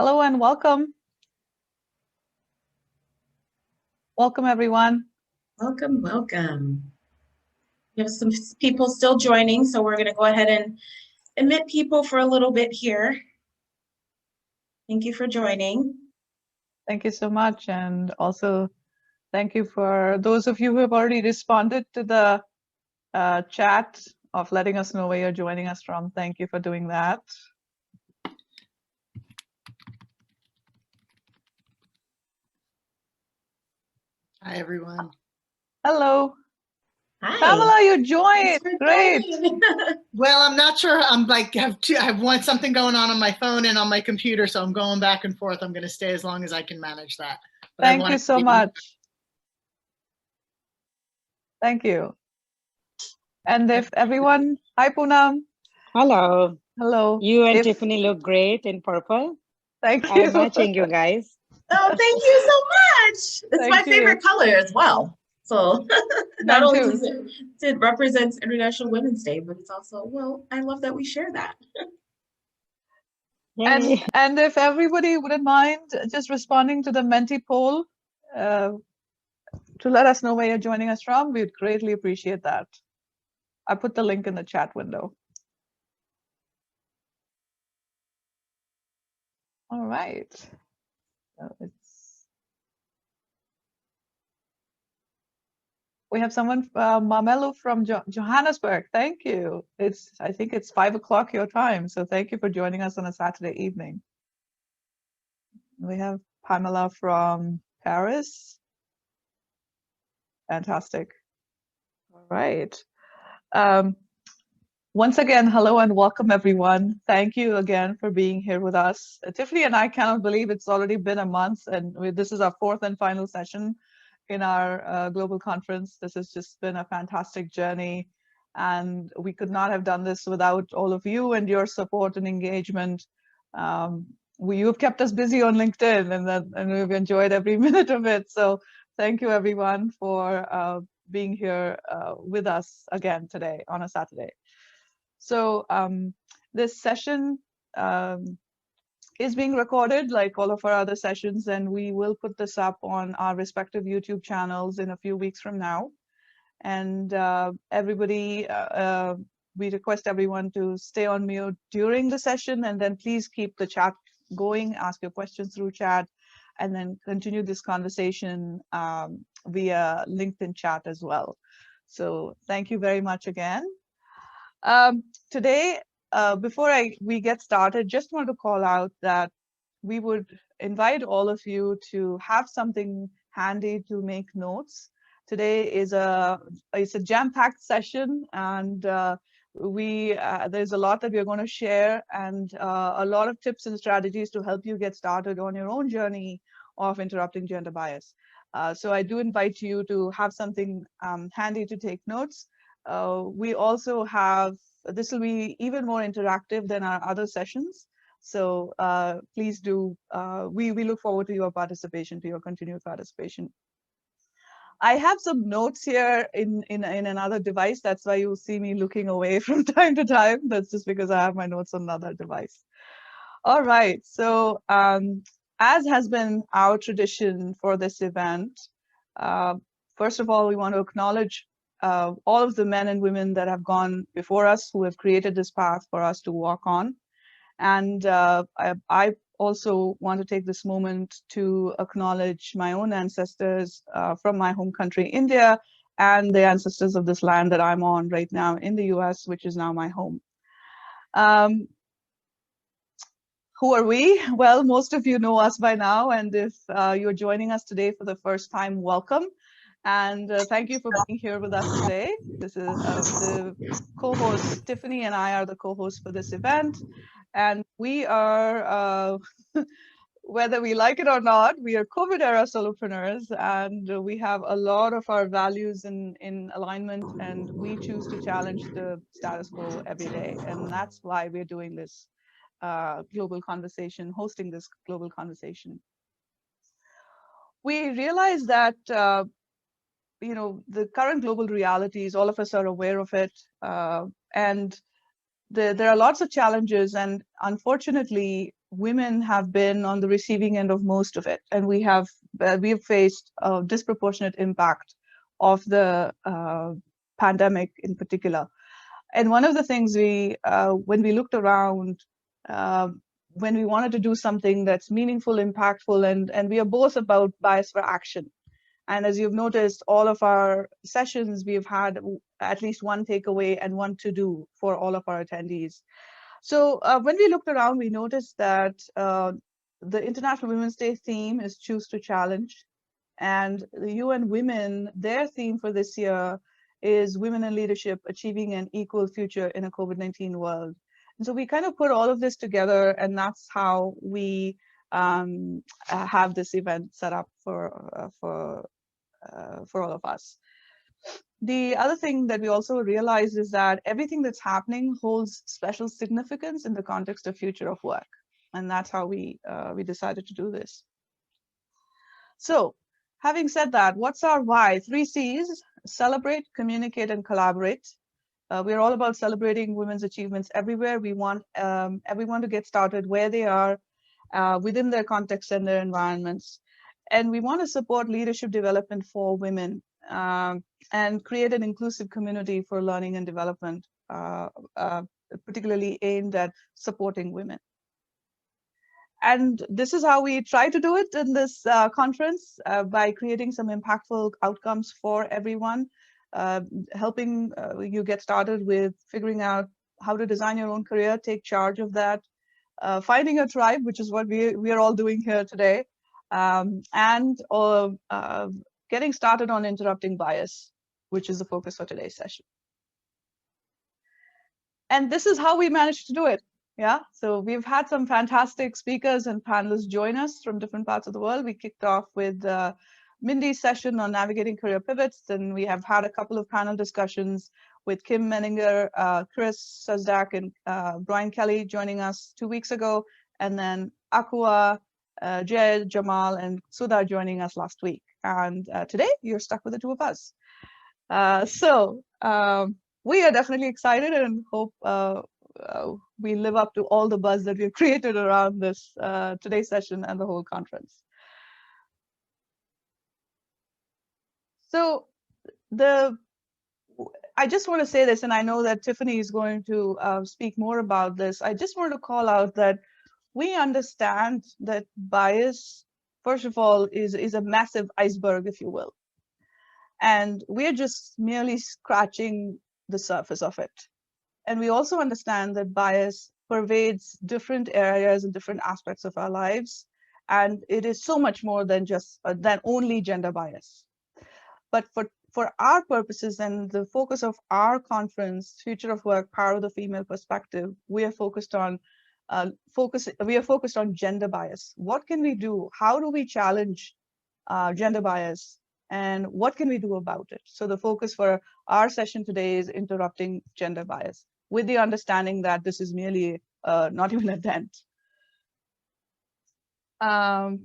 Hello and welcome. Welcome, everyone. Welcome, welcome. We have some people still joining, so we're going to go ahead and admit people for a little bit here. Thank you for joining. Thank you so much. And also, thank you for those of you who have already responded to the chat of letting us know where you're joining us from. Thank you for doing that. Hi, everyone. Hello. Hi. Pamela, you joined. Great. Well, I'm not sure. I'm like, I have something going on my phone and on my computer, so I'm going back and forth. I'm going to stay as long as I can manage that. But Thank you so much. Thank you. And if everyone, hi Poonam. Hello. Hello. You and Tiffany look great in purple. Thank you. I'm matching you guys. Oh, thank you so much. It's my favorite color as well. So not only does it represents International Women's Day, but it's also, well, I love that we share that. And if everybody wouldn't mind just responding to the Menti poll to let us know where you're joining us from, we'd greatly appreciate that. I put the link in the chat window. All right. So we have someone, Mamelu from Johannesburg. Thank you. I think it's 5 o'clock your time. So thank you for joining us on a Saturday evening. We have Pamela from Paris. Fantastic. All right. Once again, hello and welcome, everyone. Thank you again for being here with us. Tiffany and I cannot believe it's already been a month, and this is our fourth and final session in our global conference. This has just been a fantastic journey, and we could not have done this without all of you and your support and engagement. You've kept us busy on LinkedIn, and we've enjoyed every minute of it. So thank you, everyone, for being here with us again today on a Saturday. So this session is being recorded like all of our other sessions, and we will put this up on our respective YouTube channels in a few weeks from now. And everybody, we request everyone to stay on mute during the session, and then please keep the chat going, ask your questions through chat, and then continue this conversation via LinkedIn chat as well. So thank you very much again. Today, before we get started, just want to call out that we would invite all of you to have something handy to make notes. Today is it's a jam-packed session, and there's a lot that we're going to share, and a lot of tips and strategies to help you get started on your own journey of interrupting gender bias. So I do invite you to have something handy to take notes. We also have, this will be even more interactive than our other sessions. So please do, we look forward to your participation, to your continued participation. I have some notes here in another device. That's why you see me looking away from time to time. That's just because I have my notes on another device. All right, so as has been our tradition for this event, first of all, we want to acknowledge all of the men and women that have gone before us, who have created this path for us to walk on. And I also want to take this moment to acknowledge my own ancestors from my home country, India, and the ancestors of this land that I'm on right now in the US, which is now my home. Who are we? Well, most of you know us by now, and if you're joining us today for the first time, welcome. And thank you for being here with us today. This is the co-host, Tiffany and I are the co-hosts for this event. And we are, whether we like it or not, we are COVID-era solopreneurs, and we have a lot of our values in alignment, and we choose to challenge the status quo every day. And that's why we're doing this global conversation, hosting this global conversation. We realize that the current global realities, all of us are aware of it, and there are lots of challenges, and unfortunately, women have been on the receiving end of most of it, and we have faced a disproportionate impact of the pandemic in particular. And one of the things when we looked around, when we wanted to do something that's meaningful, impactful, and we are both about bias for action. And as you've noticed, all of our sessions, we've had at least one takeaway and one to do for all of our attendees. So when we looked around, we noticed that the International Women's Day theme is Choose to Challenge. And the UN Women, their theme for this year is Women in Leadership, Achieving an Equal Future in a COVID-19 World. And so we kind of put all of this together, and that's how we have this event set up for all of us. The other thing that we also realized is that everything that's happening holds special significance in the context of future of work. And that's how we decided to do this. So having said that, what's our why? 3 C's: celebrate, communicate, and collaborate. We're all about celebrating women's achievements everywhere. We want everyone to get started where they are within their context and their environments. And we want to support leadership development for women and create an inclusive community for learning and development, particularly aimed at supporting women. And this is how we try to do it in this conference, by creating some impactful outcomes for everyone, helping you get started with figuring out how to design your own career, take charge of that, finding a tribe, which is what we are all doing here today, and getting started on interrupting bias, which is the focus for today's session. And this is how we managed to do it. Yeah, so we've had some fantastic speakers and panelists join us from different parts of the world. We kicked off with Mindy's session on navigating career pivots, and we have had a couple of panel discussions with Kim Menninger, Chris Sazdak, and Brian Kelly joining us 2 weeks ago, and then Akua, Jay, Jamal, and Sudha joining us last week. And today you're stuck with the 2 of us. So we are definitely excited and hope we live up to all the buzz that we've created around this today's session and the whole conference. So I just want to say this, and I know that Tiffany is going to speak more about this. I just want to call out that we understand that bias, first of all, is a massive iceberg, if you will. And we're just merely scratching the surface of it. And we also understand that bias pervades different areas and different aspects of our lives. And it is so much more than just than only gender bias. But for our purposes and the focus of our conference, Future of Work, Power of the Female Perspective, we are focused on gender bias. What can we do? How do we challenge gender bias? And what can we do about it? So the focus for our session today is interrupting gender bias, with the understanding that this is merely not even a dent. I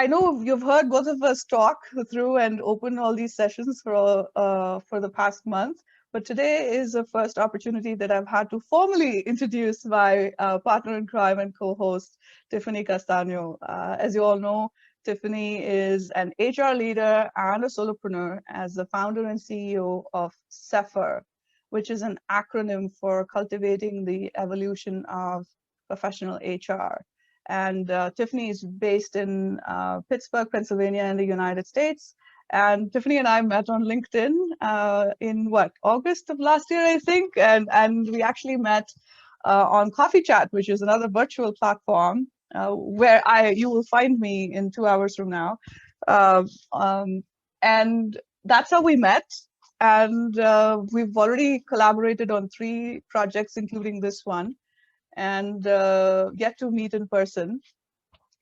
know you've heard both of us talk through and open all these sessions for the past month, but today is the first opportunity that I've had to formally introduce my partner in crime and co-host, Tiffany Castagno. As you all know, Tiffany is an HR leader and a solopreneur as the founder and CEO of CEPHR, which is an acronym for Cultivating the Evolution of Professional HR. And Tiffany is based in Pittsburg, Pennsylvania in the United States. And Tiffany and I met on LinkedIn in August of last year, I think. And we actually met on Coffee Chat, which is another virtual platform where you will find me in 2 hours from now. And that's how we met. And we've already collaborated on 3 projects, including this one, and yet to meet in person,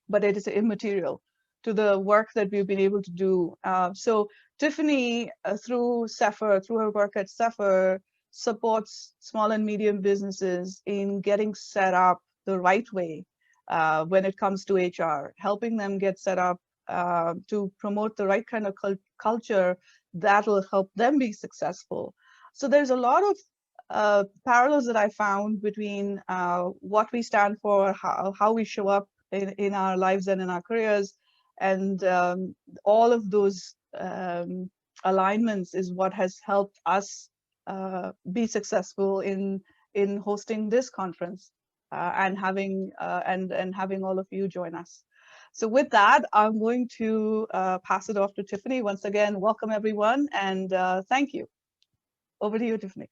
but it is immaterial to the work that we've been able to do. So Tiffany, through CEPHR, through her work at CEPHR, supports small and medium businesses in getting set up the right way when it comes to HR, helping them get set up to promote the right kind of culture that will help them be successful. So there's a lot of parallels that I found between what we stand for, how we show up in our lives and in our careers, and all of those alignments is what has helped us be successful in hosting this conference and having all of you join us. So with that, I'm going to pass it off to Tiffany. Once again, welcome everyone, and thank you. Over to you, Tiffany.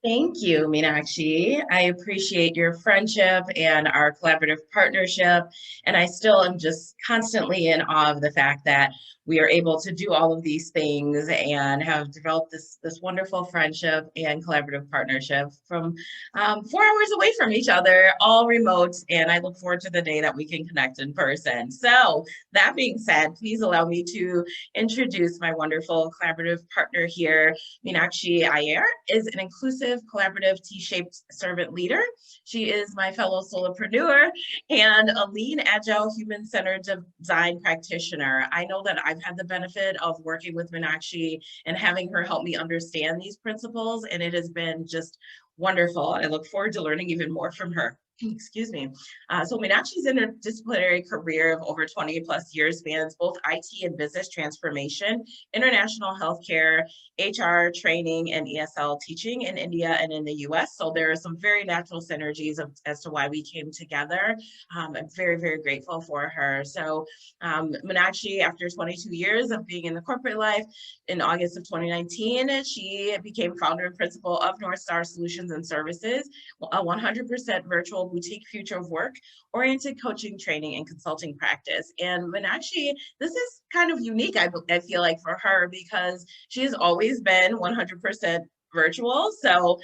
Thank you, Meenakshi. I appreciate your friendship and our collaborative partnership. And I still am just constantly in awe of the fact that we are able to do all of these things and have developed this wonderful friendship and collaborative partnership from 4 hours away from each other, all remote. And I look forward to the day that we can connect in person. So that being said, please allow me to introduce my wonderful collaborative partner here. Meenakshi Iyer is an inclusive, collaborative, T-shaped servant leader. She is my fellow solopreneur and a lean, agile, human-centered design practitioner. I know that I've had the benefit of working with Meenakshi and having her help me understand these principles, and it has been just wonderful. I look forward to learning even more from her. Excuse me. So Meenakshi's interdisciplinary career of over 20 plus years spans both IT and business transformation, international healthcare, HR training, and ESL teaching in India and in the US. So there are some very natural synergies as to why we came together. I'm very, very grateful for her. So Meenakshi, after 22 years of being in the corporate life, in August of 2019, she became founder and principal of NorthStar Solutions and Services, a 100% virtual boutique future of work oriented coaching, training, and consulting practice. And Meenakshi, this is kind of unique, I feel like, for her, because she has always been 100% virtual. So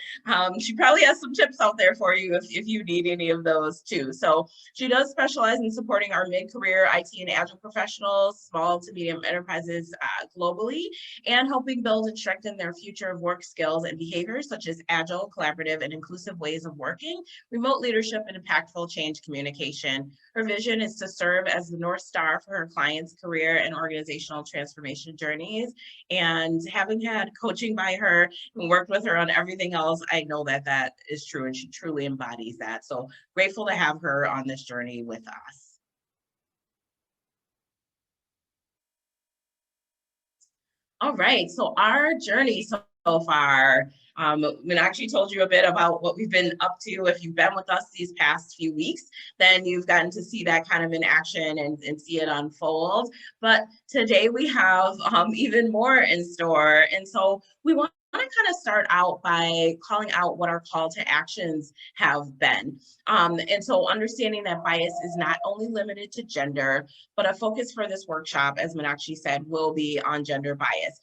she probably has some tips out there for you if you need any of those too. So she does specialize in supporting our mid-career IT and agile professionals, small to medium enterprises globally, and helping build and strengthen their future of work skills and behaviors such as agile, collaborative, and inclusive ways of working, remote leadership, and impactful change communication. Her vision is to serve as the North Star for her clients' career and organizational transformation journeys. And having had coaching by her and worked with her on everything else, I know that that is true, and she truly embodies that. So grateful to have her on this journey with us. All right, so our journey so far, Meenakshi told you a bit about what we've been up to. If you've been with us these past few weeks, then you've gotten to see that kind of in action and see it unfold. But today we have even more in store. And so we want to kind of start out by calling out what our call to actions have been. And so understanding that bias is not only limited to gender, but a focus for this workshop, as Meenakshi said, will be on gender bias.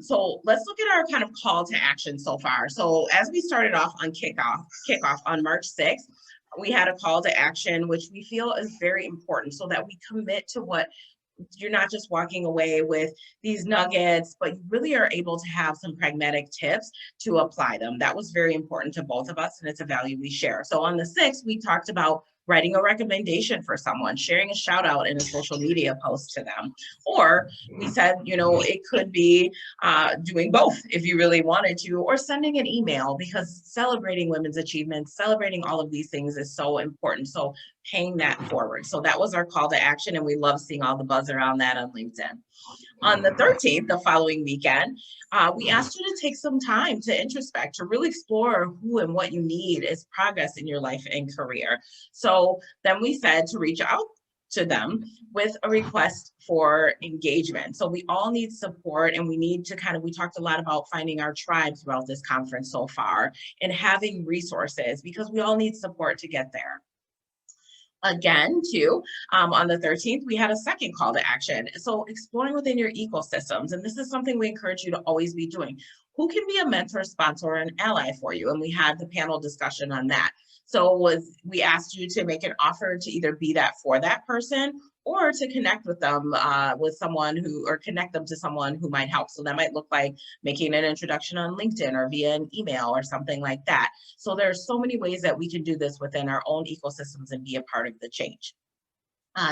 So let's look at our kind of call to action so far. So as we started off on kickoff on March 6th, we had a call to action, which we feel is very important so that we commit to what you're not just walking away with these nuggets, but you really are able to have some pragmatic tips to apply them. That was very important to both of us, and it's a value we share. So on the 6th, we talked about writing a recommendation for someone, sharing a shout out in a social media post to them. Or we said, you know, it could be doing both if you really wanted to, or sending an email, because celebrating women's achievements, celebrating all of these things is so important. So paying that forward. So that was our call to action, and we love seeing all the buzz around that on LinkedIn. On the 13th, the following weekend, we asked you to take some time to introspect, to really explore who and what you need as progress in your life and career. So then we said to reach out to them with a request for engagement. So we all need support, and we need to we talked a lot about finding our tribe throughout this conference so far and having resources, because we all need support to get there. Again, too, on the 13th, we had a second call to action. So exploring within your ecosystems, and this is something we encourage you to always be doing. Who can be a mentor, sponsor, or an ally for you? And we had the panel discussion on that. So we asked you to make an offer to either be that for that person, or to connect with them connect them to someone who might help. So that might look like making an introduction on LinkedIn or via an email or something like that. So there are so many ways that we can do this within our own ecosystems and be a part of the change.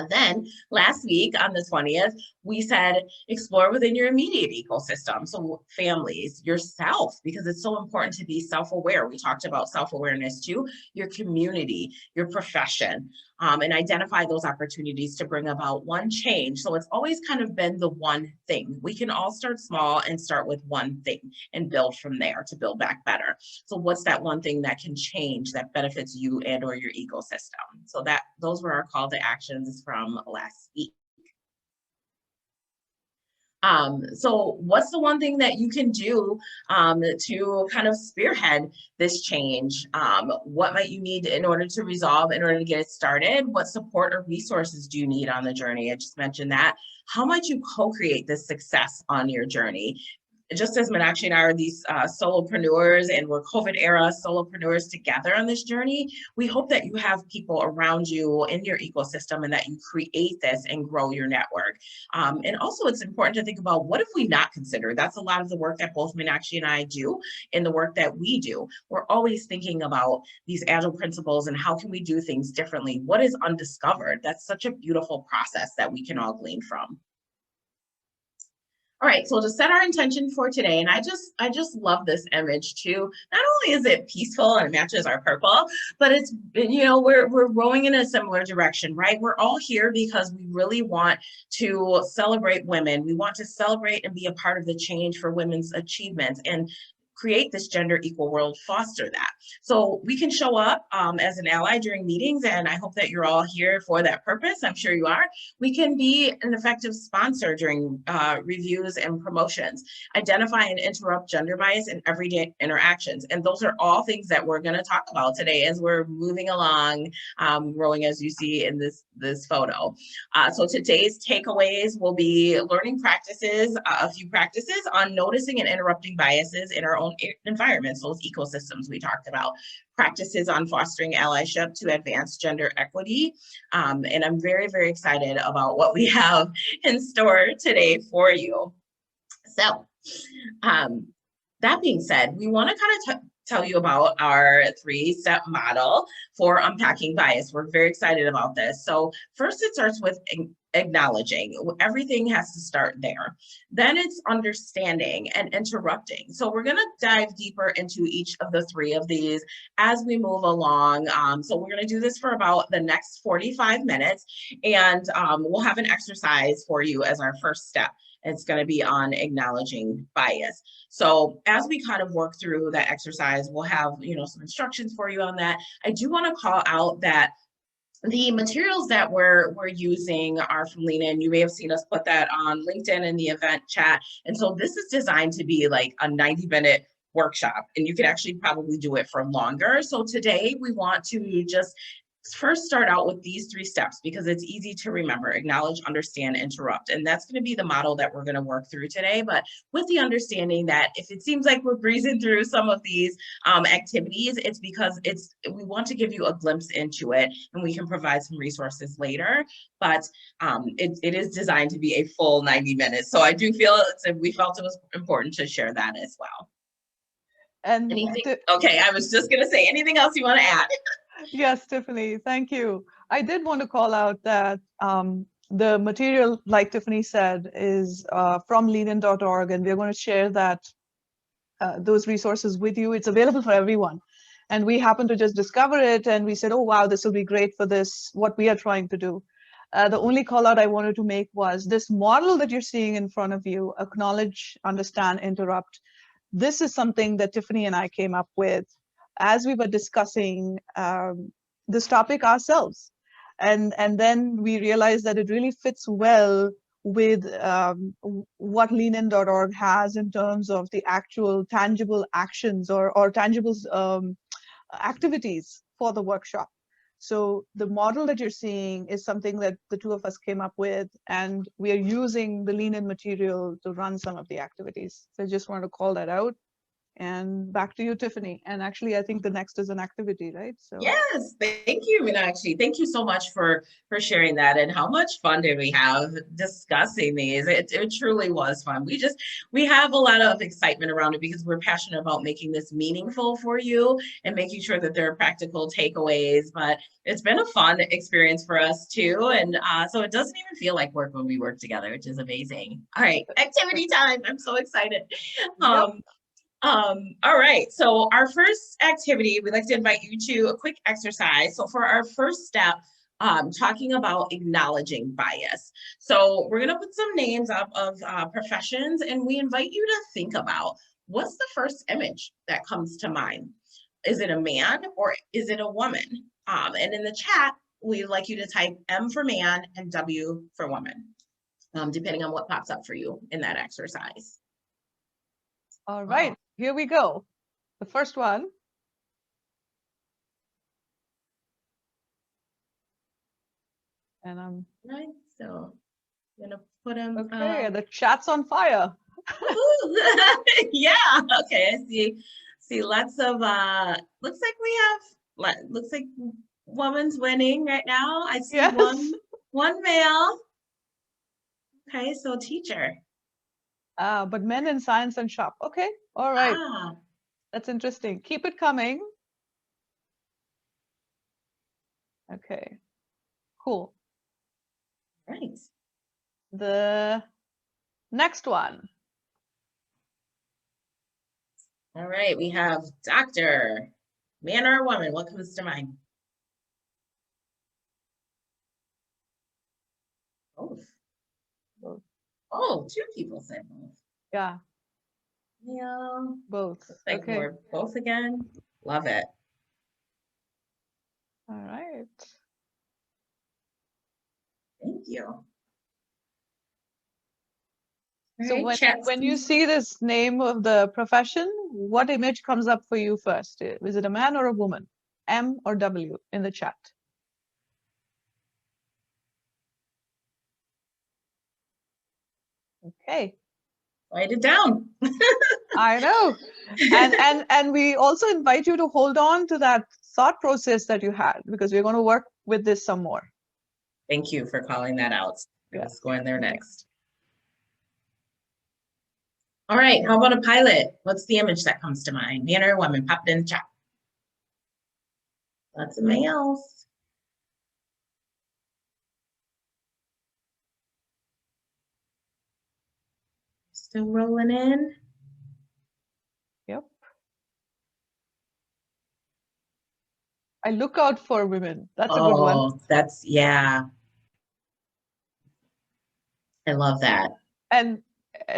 Then last week on the 20th, we said explore within your immediate ecosystem. So families, yourself, because it's so important to be self-aware. We talked about self-awareness too, your community, your profession, and identify those opportunities to bring about one change. So it's always kind of been the one thing. We can all start small and start with one thing and build from there to build back better. So what's that one thing that can change that benefits you and or your ecosystem? So those were our call to actions from last week. So what's the one thing that you can do to kind of spearhead this change? What might you need in order to resolve, in order to get it started? What support or resources do you need on the journey? I just mentioned that. How might you co-create this success on your journey? Just as Meenakshi and I are these solopreneurs, and we're COVID era solopreneurs together on this journey, we hope that you have people around you in your ecosystem and that you create this and grow your network. And also it's important to think about, what if we not consider? That's a lot of the work that both Meenakshi and I do in the work that we do. We're always thinking about these agile principles and how can we do things differently? What is undiscovered? That's such a beautiful process that we can all glean from. All right, so to set our intention for today, and I just love this image too. Not only is it peaceful and it matches our purple, but it's, you know, we're rowing in a similar direction, right? We're all here because we really want to celebrate women. We want to celebrate and be a part of the change for women's achievements and create this gender equal world, foster that. So we can show up as an ally during meetings, and I hope that you're all here for that purpose. I'm sure you are. We can be an effective sponsor during reviews and promotions, identify and interrupt gender bias in everyday interactions. And those are all things that we're going to talk about today as we're moving along, rowing as you see in this photo. So today's takeaways will be learning practices, a few practices on noticing and interrupting biases in our own environments, those ecosystems we talked about, practices on fostering allyship to advance gender equity. And I'm very, very excited about what we have in store today for you. So that being said, we want to kind of tell you about our 3-step model for unpacking bias. We're very excited about this. So first, it starts with acknowledging. Everything has to start there. Then it's understanding and interrupting. So we're going to dive deeper into each of the 3 of these as we move along. So we're going to do this for about the next 45 minutes, and we'll have an exercise for you as our first step. It's going to be on acknowledging bias. So as we kind of work through that exercise, we'll have, you know, some instructions for you on that. I do want to call out that the materials that we're using are from Lean In. You may have seen us put that on LinkedIn in the event chat. And so this is designed to be like a 90-minute workshop, and you can actually probably do it for longer. So today we want to just first start out with these 3 steps because it's easy to remember: acknowledge, understand, interrupt. And that's going to be the model that we're going to work through today, but with the understanding that if it seems like we're breezing through some of these activities, it's because we want to give you a glimpse into it, and we can provide some resources later, but it is designed to be a full 90 minutes. So I do feel we felt it was important to share that as well. And okay, I was just going to say, anything else you want to add? Yes, Tiffany, thank you. I did want to call out that the material, like Tiffany said, is from leanin.org, and we're going to share those resources with you. It's available for everyone. And we happened to just discover it, and we said, oh, wow, this will be great for what we are trying to do. The only call out I wanted to make was this model that you're seeing in front of you: acknowledge, understand, interrupt. This is something that Tiffany and I came up with as we were discussing this topic ourselves. And then we realized that it really fits well with what leanin.org has in terms of the actual tangible actions or tangible activities for the workshop. So the model that you're seeing is something that the 2 of us came up with, and we are using the Lean In material to run some of the activities. So I just wanted to call that out. And back to you, Tiffany. And actually, I think the next is an activity, right? So Yes, thank you, Meenakshi. Thank you so much for sharing that. And how much fun did we have discussing these? It truly was fun. We have a lot of excitement around it because we're passionate about making this meaningful for you and making sure that there are practical takeaways. But it's been a fun experience for us too. And so it doesn't even feel like work when we work together, which is amazing. All right, activity time. I'm so excited. Yep. All right, so our first activity, we'd like to invite you to a quick exercise. So for our first step, talking about acknowledging bias. So we're gonna put some names up of professions, and we invite you to think about what's the first image that comes to mind. Is it a man or is it a woman? And in the chat, we'd like you to type M for man and W for woman, depending on what pops up for you in that exercise. All right, here we go. The first one. And I'm Right, so I'm gonna put him. okay. The chat's on fire. Yeah. Okay. I see lots of. Looks like we have. Looks like woman's winning right now. I see Yes. one male. Okay, so teacher. But men in science and shop. Okay. All right. Ah, That's interesting. Keep it coming. Okay. Cool. right. The next one. All right. We have doctor, man or woman. What comes to mind? Both. Both. Oh, two people said both. Yeah, Yeah. both. Like Okay. we're both again. Love it. All right. Thank you. So All right, when you see this name of the profession, what image comes up for you first? Is it a man or a woman? M or W in the chat? Okay. write it down. I know. And we also invite you to hold on to that thought process that you had, because we're going to work with this some more. Thank you for calling that out. Yeah. Let's go in there next. All right, how about a pilot? What's the image that comes to mind? Man or woman? Pop it in the chat. Lots of males. Still rolling in. Yep. I look out for women. That's a good one. Oh, that's, yeah. I love that. And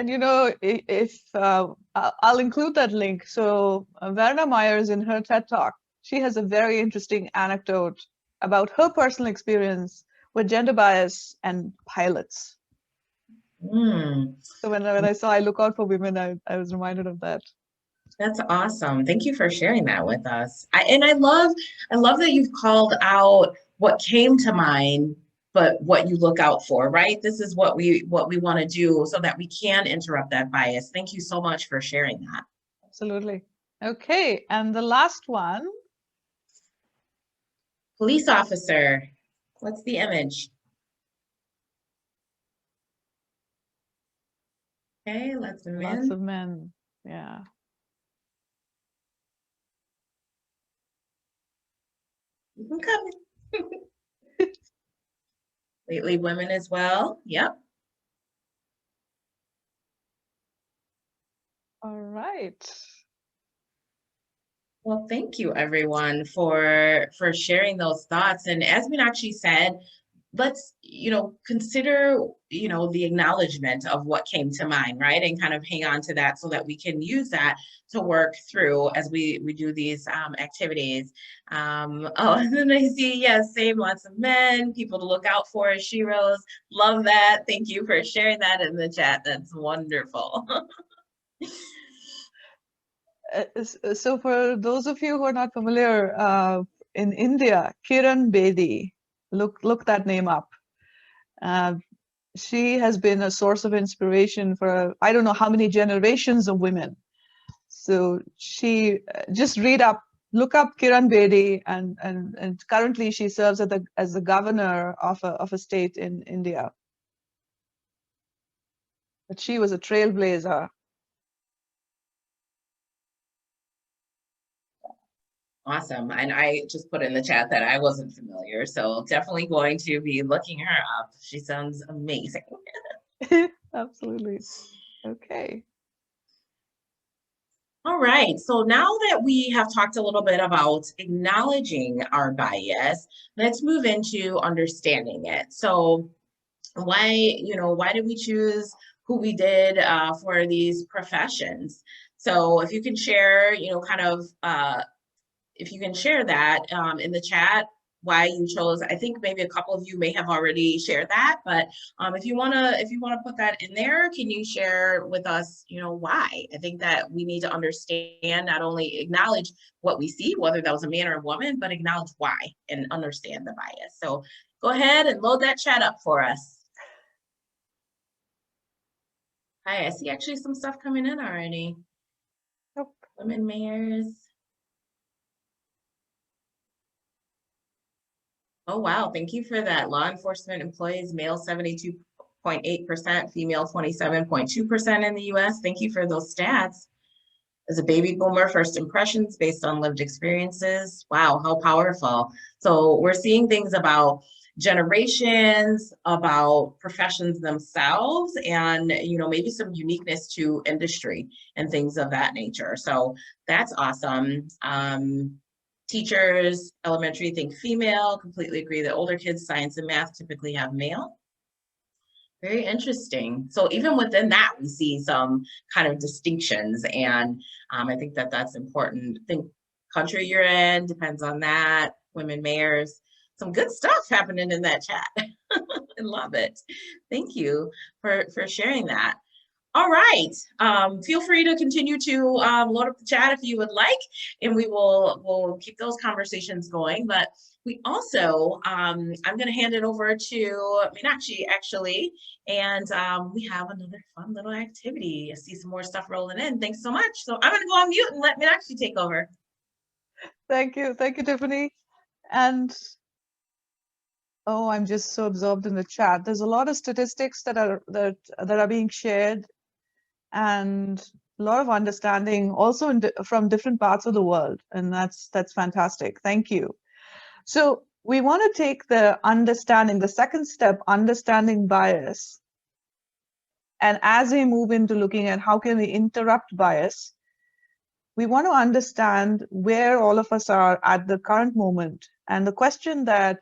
you know, if I'll include that link. So Verna Myers, in her TED Talk, she has a very interesting anecdote about her personal experience with gender bias and pilots. So when I saw I look out for women, I was reminded of that. That's awesome. Thank you for sharing that with us. I love that you've called out what came to mind, but what you look out for, right? This is what we want to do so that we can interrupt that bias. Thank you so much for sharing that. Absolutely. Okay, and the last one. Police officer. What's the image? Okay, lots of men. Lots of men. Yeah. I'm coming. Lately, women as well. Yep. All right. Well, thank you everyone for sharing those thoughts. And as Meenakshi said, let's, consider, the acknowledgement of what came to mind, right? And kind of hang on to that so that we can use that to work through as we do these activities. Oh, and then I see, yes, same, lots of men, people to look out for, as she rose. Love that. Thank you for sharing that in the chat. That's wonderful. So for those of you who are not familiar, in India, Kiran Bedi, look that name up. She has been a source of inspiration for I don't know how many generations of women. So she just look up Kiran Bedi, and currently she serves as the governor of a state in India. But she was a trailblazer. Awesome. And I just put in the chat that I wasn't familiar, so definitely going to be looking her up. She sounds amazing. Absolutely. Okay. All right. So now that we have talked a little bit about acknowledging our bias, let's move into understanding it. So why did we choose who we did for these professions? So if you can share, if you can share that in the chat, why you chose. I think maybe a couple of you may have already shared that, but if you wanna put that in there, can you share with us, why? I think that we need to understand, not only acknowledge what we see, whether that was a man or a woman, but acknowledge why and understand the bias. So go ahead and load that chat up for us. Hi, I see actually some stuff coming in already. Nope. Women mayors. Oh, wow. Thank you for that. Law enforcement employees, male 72.8%, female 27.2% in the US. Thank you for those stats. As a baby boomer, first impressions based on lived experiences. Wow, how powerful. So we're seeing things about generations, about professions themselves, and maybe some uniqueness to industry and things of that nature. So that's awesome. Teachers, elementary, think female, completely agree that older kids, science and math typically have male. Very interesting. So even within that, we see some kind of distinctions, and I think that that's important. I think country you're in depends on that. Women mayors, some good stuff happening in that chat. I love it. Thank you for sharing that. All right. Feel free to continue to load up the chat if you would like, and we'll keep those conversations going. But we also, I'm going to hand it over to Meenakshi actually, and we have another fun little activity. I see some more stuff rolling in. Thanks so much. So I'm going to go on mute and let Meenakshi take over. Thank you, Tiffany. And oh, I'm just so absorbed in the chat. There's a lot of statistics that are being shared, and a lot of understanding also from different parts of the world, and that's fantastic. Thank you. So we want to take the second step, understanding bias, and as we move into looking at how can we interrupt bias, we want to understand where all of us are at the current moment. And the question that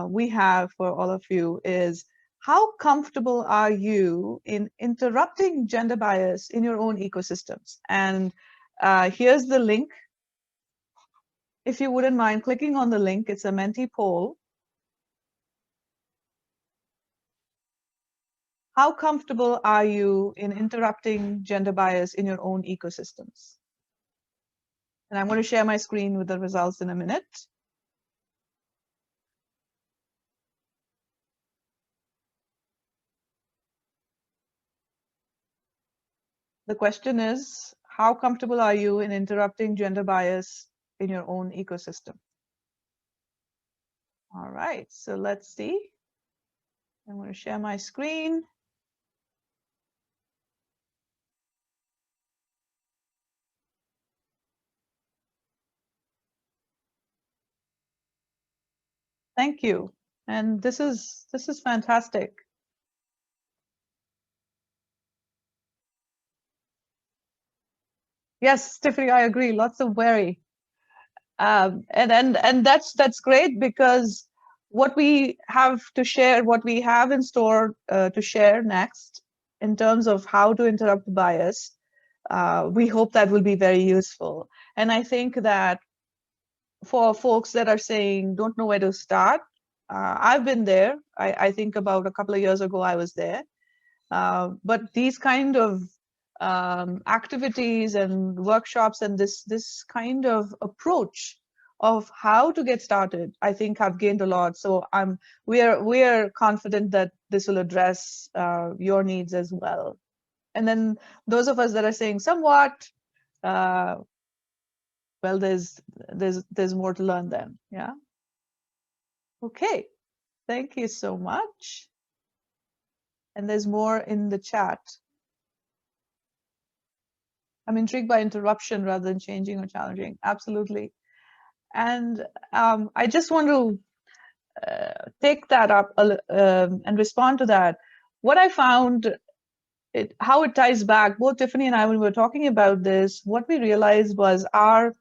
we have for all of you is, how comfortable are you in interrupting gender bias in your own ecosystems? And here's the link. If you wouldn't mind clicking on the link, it's a Menti poll. How comfortable are you in interrupting gender bias in your own ecosystems? And I'm going to share my screen with the results in a minute. The question is, how comfortable are you in interrupting gender bias in your own ecosystem? All right, so let's see. I'm going to share my screen. Thank you. And this is fantastic. Yes, Tiffany, I agree. Lots of worry. And that's great, because what we have to share, what we have in store to share next in terms of how to interrupt bias, we hope that will be very useful. And I think that for folks that are saying, don't know where to start, I've been there. I think about a couple of years ago, I was there. But these kind of activities and workshops and this kind of approach of how to get started, I think have gained a lot. So we are confident that this will address your needs as well. And then those of us that are saying somewhat, well, there's more to learn then. Yeah. Okay. Thank you so much. And there's more in the chat. I'm intrigued by interruption rather than changing or challenging. Absolutely. And I just want to take that up and respond to that. What I found, how it ties back, both Tiffany and I, when we were talking about this, what we realized was our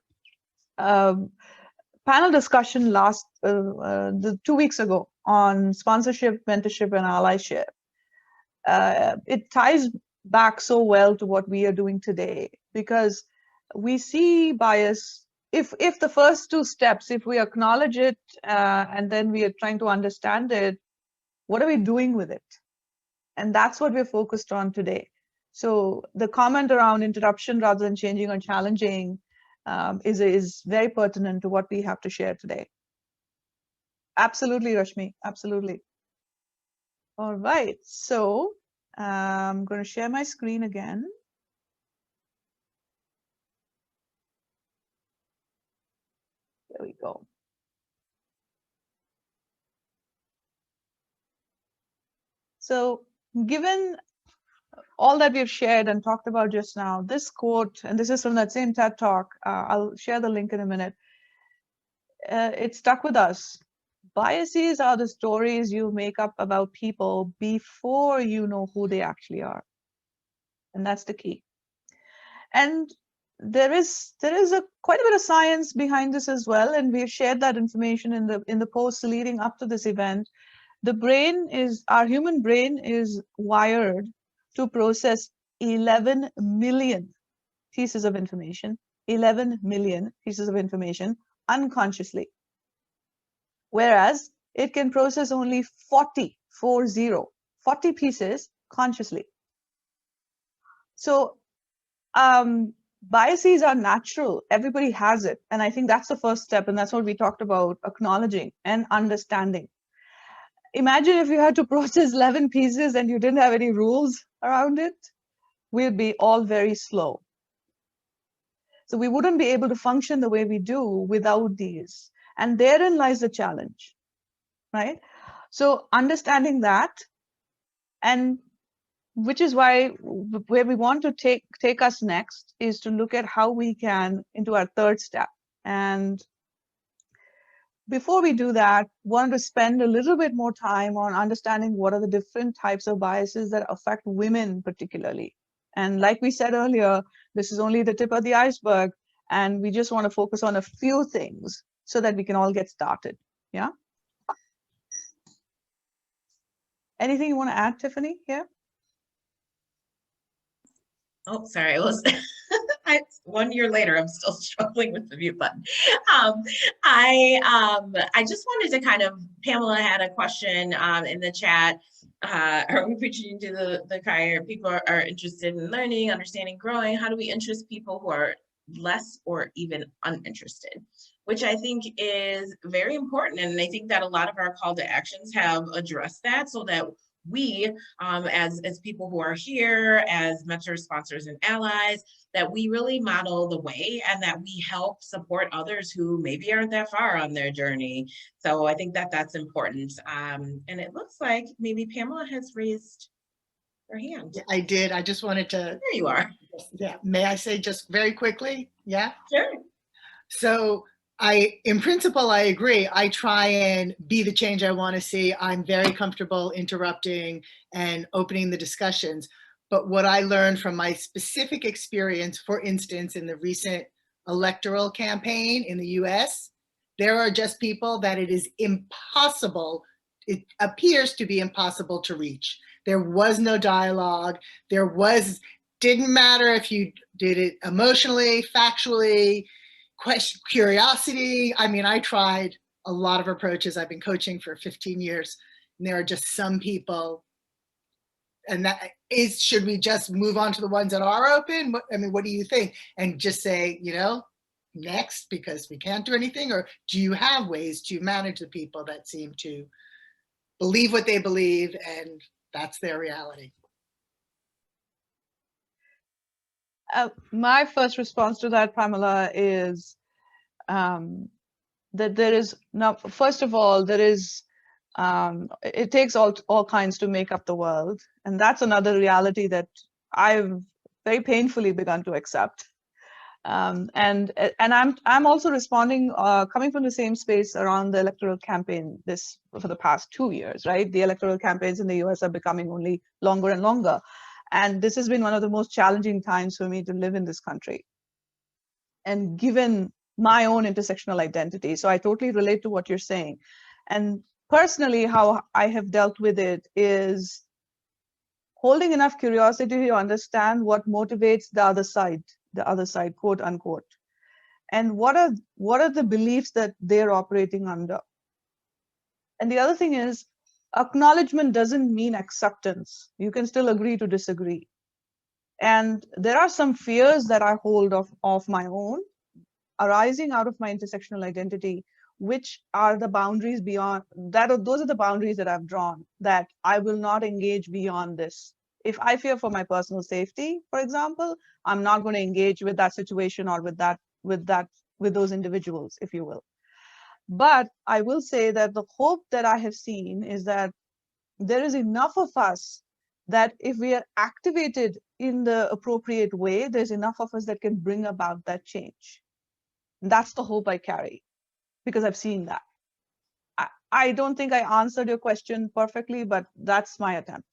panel discussion last 2 weeks ago on sponsorship, mentorship, and allyship. It ties back so well to what we are doing today, because we see bias. If the first two steps, if we acknowledge it and then we are trying to understand it, what are we doing with it? And that's what we're focused on today. So the comment around interruption rather than changing or challenging is very pertinent to what we have to share today. Absolutely, Rashmi, absolutely. All right, so I'm going to share my screen again. There we go. So given all that we've shared and talked about just now, this quote, and this is from that same TED Talk, I'll share the link in a minute. It stuck with us. Biases are the stories you make up about people before you know who they actually are. And that's the key. And there is quite a bit of science behind this as well, and we've shared that information in the posts leading up to this event. Our human brain is wired to process 11 million pieces of information, 11 million pieces of information unconsciously. Whereas it can process only 40 pieces consciously. So biases are natural. Everybody has it. And I think that's the first step. And that's what we talked about, acknowledging and understanding. Imagine if you had to process 11 pieces and you didn't have any rules around it, we'd be all very slow. So we wouldn't be able to function the way we do without these. And therein lies the challenge, right? So understanding that, and which is why where we want to take us next is to look at how we can into our third step. And before we do that, want to spend a little bit more time on understanding what are the different types of biases that affect women particularly. And like we said earlier, this is only the tip of the iceberg, and we just want to focus on a few things so that we can all get started. Yeah. Anything you want to add, Tiffany, here? Oh, sorry, I was 1 year later, I'm still struggling with the mute button. I just wanted to kind of, Pamela had a question in the chat. Are we preaching to the choir? People are interested in learning, understanding, growing. How do we interest people who are less or even uninterested? Which I think is very important. And I think that a lot of our call to actions have addressed that, so that we, as people who are here, as mentors, sponsors, and allies, that we really model the way and that we help support others who maybe aren't that far on their journey. So I think that that's important. And it looks like maybe Pamela has raised her hand. Yeah, I did. I just wanted to. There you are. Yeah. May I say just very quickly? Yeah. Sure. So in principle, I agree. I try and be the change I want to see. I'm very comfortable interrupting and opening the discussions. But what I learned from my specific experience, for instance, in the recent electoral campaign in the US, there are just people that it is impossible, it appears to be impossible to reach. There was no dialogue. Didn't matter if you did it emotionally, factually, curiosity. I mean, I tried a lot of approaches. I've been coaching for 15 years, and there are just some people. And that is, should we just move on to the ones that are open? I mean, what do you think? And just say, next, because we can't do anything? Or do you have ways to manage the people that seem to believe what they believe and that's their reality? My first response to that, Pamela, is that there is now, first of all, it takes all kinds to make up the world. And that's another reality that I've very painfully begun to accept. And I'm also responding, coming from the same space around the electoral campaign for the past 2 years, right? The electoral campaigns in the US are becoming only longer and longer. And this has been one of the most challenging times for me to live in this country. And given my own intersectional identity, so I totally relate to what you're saying. And personally, how I have dealt with it is holding enough curiosity to understand what motivates the other side, quote unquote. And what are the beliefs that they're operating under? And the other thing is, acknowledgement doesn't mean acceptance. You can still agree to disagree. And there are some fears that I hold of my own, arising out of my intersectional identity, which are the boundaries beyond that. Those are the boundaries that I've drawn, that I will not engage beyond this. If I fear for my personal safety, for example, I'm not going to engage with that situation or with those individuals, if you will. But I will say that the hope that I have seen is that there is enough of us that if we are activated in the appropriate way, there's enough of us that can bring about that change. And that's the hope I carry, because I've seen that. I don't think I answered your question perfectly, but that's my attempt.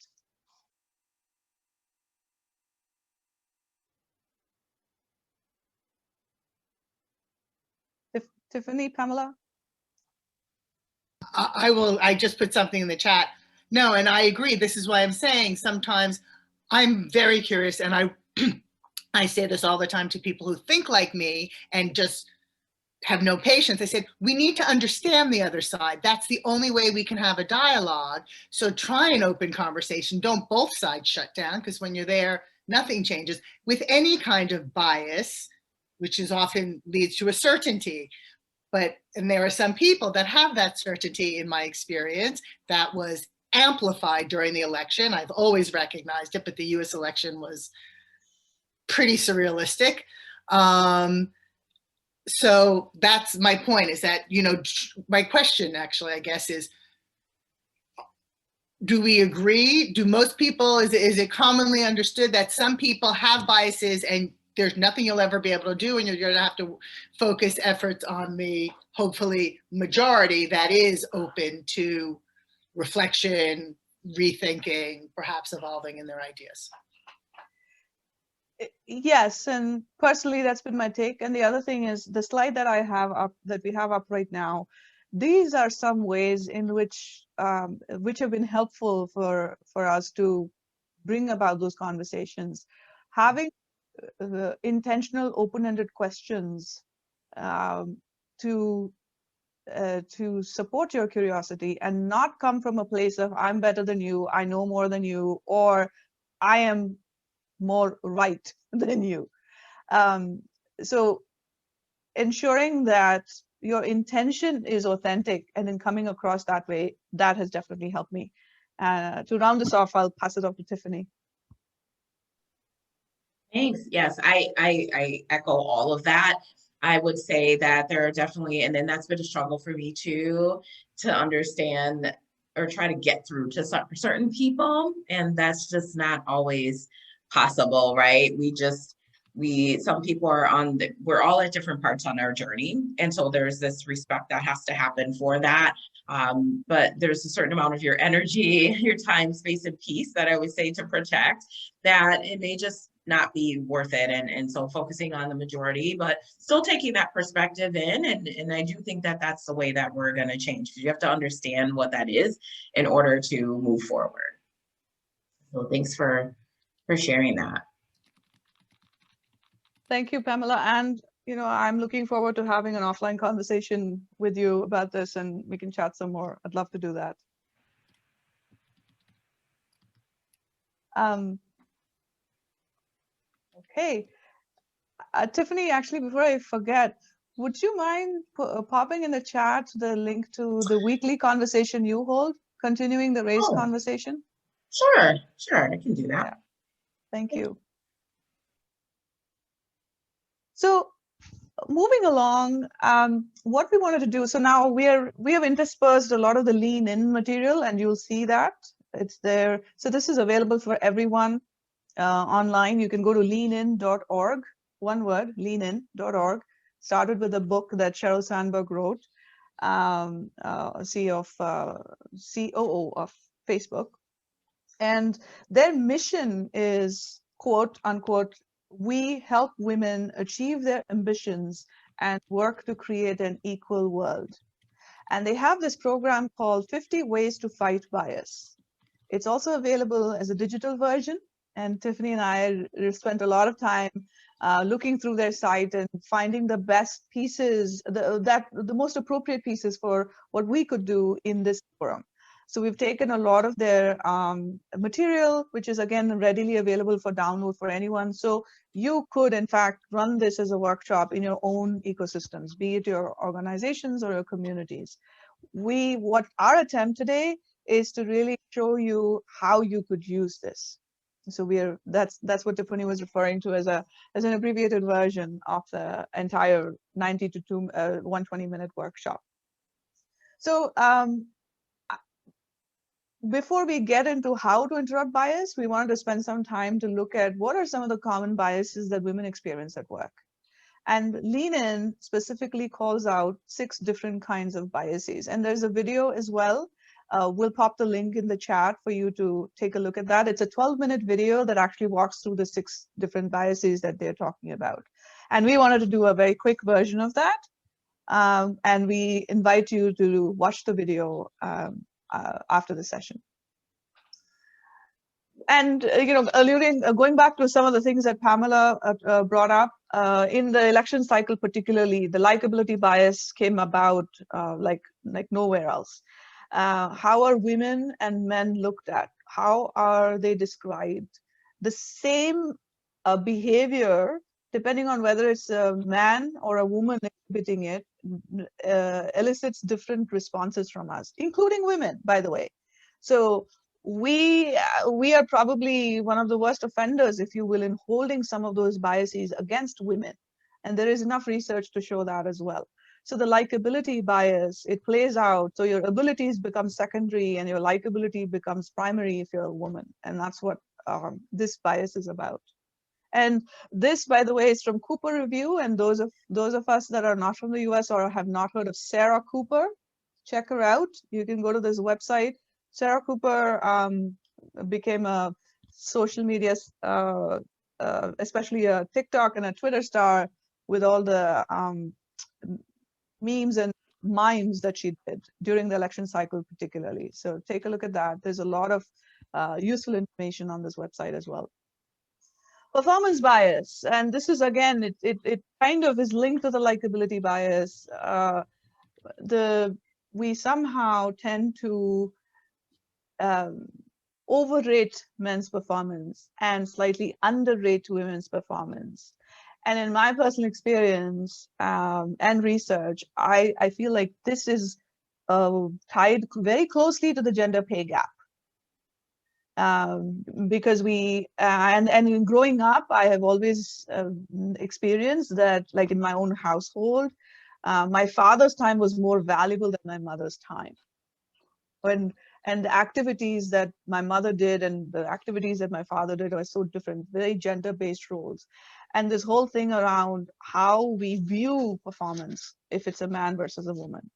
Tiffany, Pamela? I just put something in the chat. No, and I agree. This is why I'm saying sometimes I'm very curious, and I say this all the time to people who think like me and just have no patience. I said, we need to understand the other side. That's the only way we can have a dialogue. So try an open conversation. Don't both sides shut down, because when you're there, nothing changes. With any kind of bias, which is often leads to a certainty. And there are some people that have that certainty, in my experience, that was amplified during the election. I've always recognized it, but the US election was pretty surrealistic. So that's my point, is that, my question actually, I guess, is, do we agree? Do most people, is it commonly understood that some people have biases and there's nothing you'll ever be able to do, and you're going to have to focus efforts on the, hopefully, majority that is open to reflection, rethinking, perhaps evolving in their ideas? Yes, and personally, that's been my take. And the other thing is, the slide that I have up, that we have up right now, these are some ways in which have been helpful for us to bring about those conversations. Having intentional, open-ended questions to support your curiosity, and not come from a place of I'm better than you, I know more than you, or I am more right than you. So ensuring that your intention is authentic and in coming across that way, that has definitely helped me. To round this off, I'll pass it off to Tiffany. Thanks. Yes, I echo all of that. I would say that there are definitely, and then that's been a struggle for me too, to understand or try to get through to certain people. And that's just not always possible, right? Some people are we're all at different parts on our journey. And so there's this respect that has to happen for that. But there's a certain amount of your energy, your time, space, and peace that I always say to protect, that it may just not be worth it. And so focusing on the majority, but still taking that perspective in. And I do think that that's the way that we're going to change, because you have to understand what that is in order to move forward. So thanks for sharing that. Thank you, Pamela. And, I'm looking forward to having an offline conversation with you about this, and we can chat some more. I'd love to do that. Okay. Tiffany, actually, before I forget, would you mind popping in the chat the link to the weekly conversation you hold, continuing the race conversation? Sure, I can do that. Yeah. Thank you. So moving along, what we wanted to do, so now we have interspersed a lot of the lean in material, and you'll see that it's there. So this is available for everyone online. You can go to leanin.org, one word, leanin.org. Started with a book that Sheryl Sandberg wrote, COO of Facebook. And their mission is, quote unquote, we help women achieve their ambitions and work to create an equal world. And they have this program called 50 Ways to Fight Bias. It's also available as a digital version. And Tiffany and I spent a lot of time looking through their site and finding the best pieces, the most appropriate pieces for what we could do in this forum. So we've taken a lot of their material, which is again readily available for download for anyone. So you could, in fact, run this as a workshop in your own ecosystems, be it your organizations or your communities. What our attempt today is to really show you how you could use this. So that's what Tiffany was referring to as an abbreviated version of the entire 90 to 120-minute workshop. So before we get into how to interrupt bias, we wanted to spend some time to look at what are some of the common biases that women experience at work. And Lean In specifically calls out 6 different kinds of biases. And there's a video as well. We'll pop the link in the chat for you to take a look at that. It's a 12-minute video that actually walks through the 6 different biases that they're talking about. And we wanted to do a very quick version of that. And we invite you to watch the video after the session. And going back to some of the things that Pamela brought up, in the election cycle particularly, the likability bias came about like nowhere else. How are women and men looked at? How are they described? The same behavior, depending on whether it's a man or a woman exhibiting it, elicits different responses from us, including women, by the way. So we are probably one of the worst offenders, if you will, in holding some of those biases against women. And there is enough research to show that as well. So the likability bias, it plays out. So your abilities become secondary and your likability becomes primary if you're a woman. And that's what this bias is about. And this, by the way, is from Cooper Review. And those of us that are not from the US or have not heard of Sarah Cooper, check her out. You can go to this website. Sarah Cooper became a social media, especially a TikTok and a Twitter star, with all the memes and mimes that she did during the election cycle particularly. So take a look at that. There's a lot of useful information on this website as well. Performance bias, and this is again, it kind of is linked to the likability bias. We somehow tend to overrate men's performance and slightly underrate women's performance. And in my personal experience and research, I feel like this is tied very closely to the gender pay gap. Because and in growing up, I have always experienced that, like in my own household, my father's time was more valuable than my mother's time. And the activities that my mother did and the activities that my father did were so different, very gender-based roles. And this whole thing around how we view performance, if it's a man versus a woman.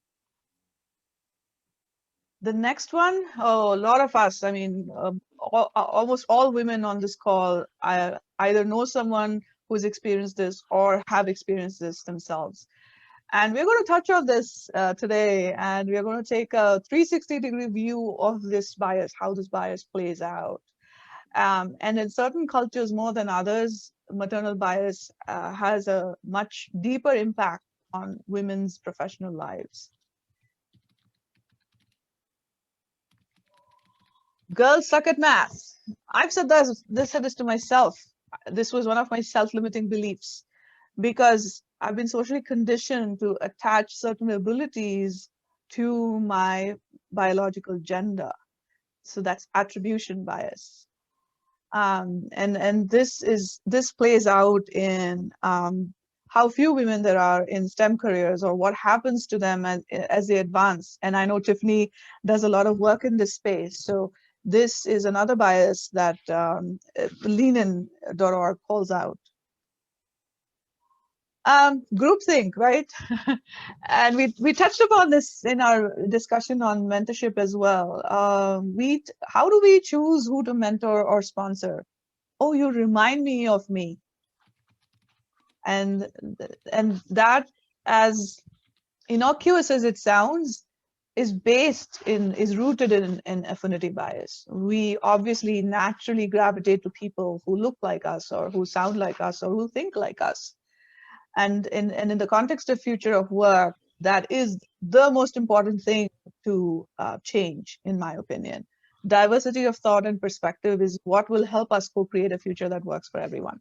The next one, a lot of us, I mean, almost all women on this call either know someone who's experienced this or have experienced this themselves. And we're going to touch on this today, and we're going to take a 360-degree view of this bias, how this bias plays out. And in certain cultures more than others, maternal bias has a much deeper impact on women's professional lives. Girls suck at math. I've said this to myself. This was one of my self-limiting beliefs, because I've been socially conditioned to attach certain abilities to my biological gender. So that's attribution bias. And this plays out in how few women there are in STEM careers or what happens to them as they advance. And I know Tiffany does a lot of work in this space. So this is another bias that leanin.org calls out. Groupthink, right? And we touched upon this in our discussion on mentorship as well. How do we choose who to mentor or sponsor? Oh, you remind me of me. And that, as innocuous as it sounds, is rooted in affinity bias. We obviously naturally gravitate to people who look like us or who sound like us or who think like us. And in the context of future of work, that is the most important thing to change, in my opinion. Diversity of thought and perspective is what will help us co-create a future that works for everyone.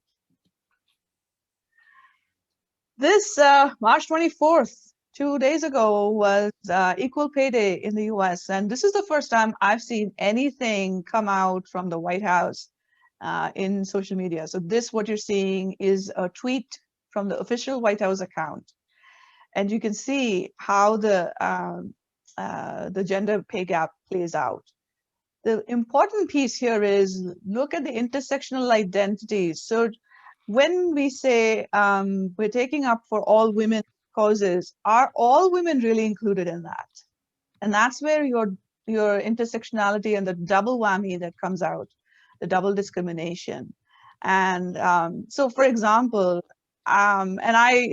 This March 24th, 2 days ago, was Equal Pay Day in the US. And this is the first time I've seen anything come out from the White House in social media. So what you're seeing is a tweet from the official White House account. And you can see how the gender pay gap plays out. The important piece here is look at the intersectional identities. So when we say we're taking up for all women causes, are all women really included in that? And that's where your intersectionality and the double whammy that comes out, the double discrimination. And so, for example, and I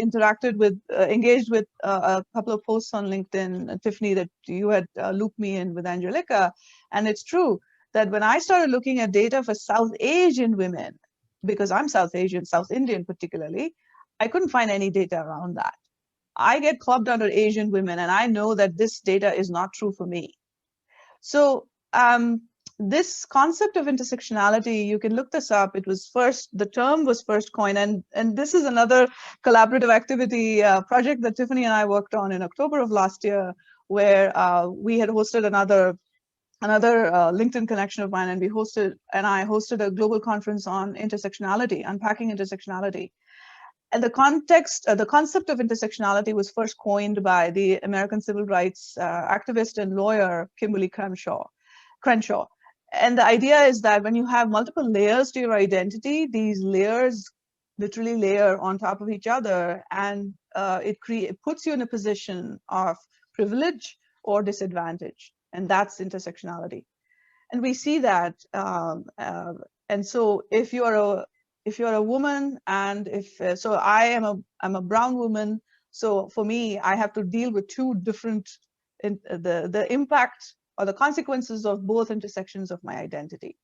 engaged with a couple of posts on LinkedIn, Tiffany, that you had looped me in with Angelica. And it's true that when I started looking at data for South Asian women, because I'm South Asian, South Indian particularly, I couldn't find any data around that. I get clubbed under Asian women, and I know that this data is not true for me. So this concept of intersectionality, you can look this up. The term was first coined, and this is another collaborative activity project that Tiffany and I worked on in October of last year, where we had hosted another LinkedIn connection of mine, and I hosted a global conference on intersectionality, unpacking intersectionality. And the concept of intersectionality was first coined by the American civil rights activist and lawyer, Kimberly Crenshaw. And the idea is that when you have multiple layers to your identity, these layers literally layer on top of each other, and it puts you in a position of privilege or disadvantage. And that's intersectionality. And we see that. And so if you're a woman, and I'm a brown woman, so for me, I have to deal with two different, the impact or the consequences of both intersections of my identity.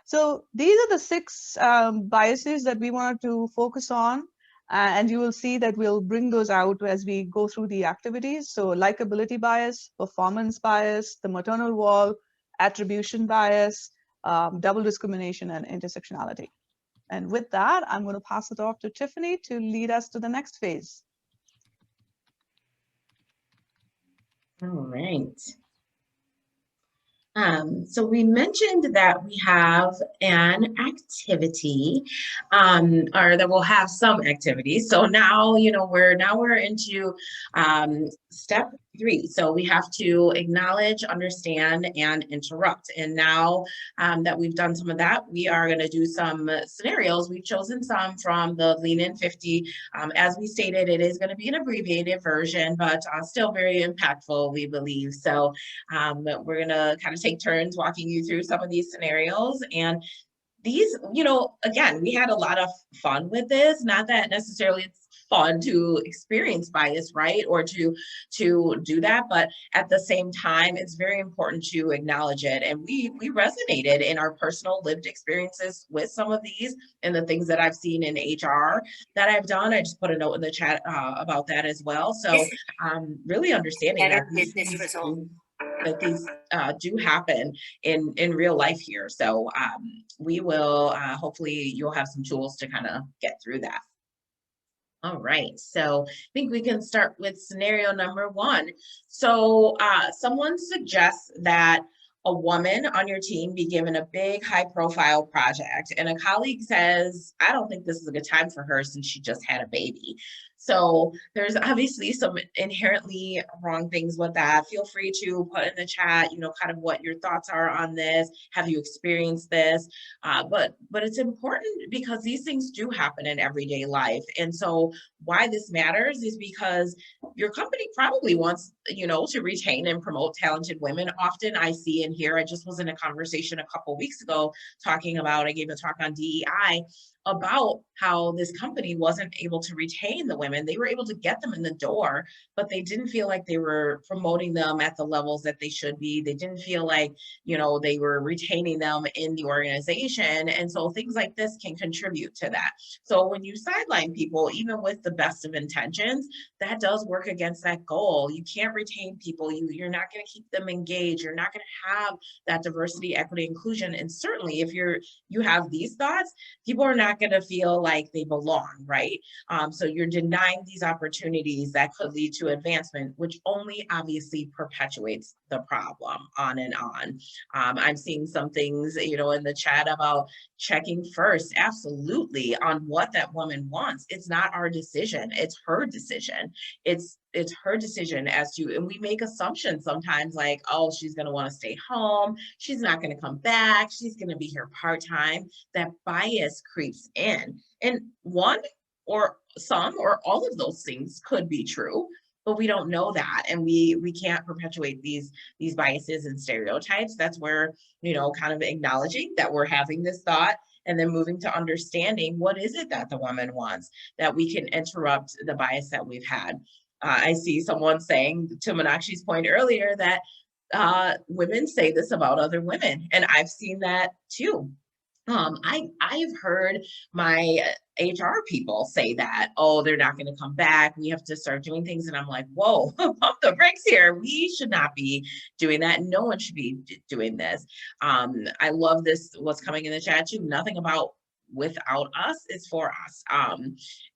So these are the 6 biases that we wanted to focus on. And you will see that we'll bring those out as we go through the activities. So likability bias, performance bias, the maternal wall, attribution bias, double discrimination, and intersectionality. And with that, I'm going to pass it off to Tiffany to lead us to the next phase. All right. So we mentioned that we have an activity, or that we'll have some activity. So now, we're into step 3. So we have to acknowledge, understand, and interrupt. And now that we've done some of that, we are going to do some scenarios. We've chosen some from the Lean In 50. As we stated, it is going to be an abbreviated version, but still very impactful, we believe. So we're going to kind of take turns walking you through some of these scenarios. And these, again, we had a lot of fun with this. Not that necessarily it's fun to experience bias, right? Or to do that. But at the same time, it's very important to acknowledge it. And we resonated in our personal lived experiences with some of these and the things that I've seen in HR that I've done. I just put a note in the chat about that as well. So really understanding that these do happen in real life here. So we will, hopefully you'll have some tools to kind of get through that. All right, so I think we can start with scenario number 1. So someone suggests that a woman on your team be given a big high profile project and a colleague says, I don't think this is a good time for her since she just had a baby. So there's obviously some inherently wrong things with that. Feel free to put in the chat, kind of what your thoughts are on this. Have you experienced this? But it's important because these things do happen in everyday life. And so why this matters is because your company probably wants, to retain and promote talented women. Often I see and hear, I just was in a conversation a couple of weeks ago talking about, I gave a talk on DEI about how this company wasn't able to retain the women. They were able to get them in the door, but they didn't feel like they were promoting them at the levels that they should be. They didn't feel like, they were retaining them in the organization. And so things like this can contribute to that. So when you sideline people, even with the best of intentions, that does work against that goal. You can't retain people. You're not going to keep them engaged. You're not going to have that diversity, equity, inclusion. And certainly if you have these thoughts, people are not going to feel like they belong, right? So you're denying these opportunities that could lead to advancement, which only obviously perpetuates the problem on and on. I'm seeing some things, in the chat about checking first, absolutely, on what that woman wants. It's not our decision. It's her decision. It's her decision as to, and we make assumptions sometimes like, oh, she's going to want to stay home. She's not going to come back. She's going to be here part-time. That bias creeps in. And one or some or all of those things could be true, but we don't know that. And we can't perpetuate these biases and stereotypes. That's where, kind of acknowledging that we're having this thought and then moving to understanding what is it that the woman wants, that we can interrupt the bias that we've had. I see someone saying, to Meenakshi's point earlier, that women say this about other women, and I've seen that too. I've heard my HR people say that, oh, they're not going to come back. We have to start doing things. And I'm like, whoa, pump the brakes here. We should not be doing that. No one should be doing this. I love this, what's coming in the chat too. Nothing about without us is for us.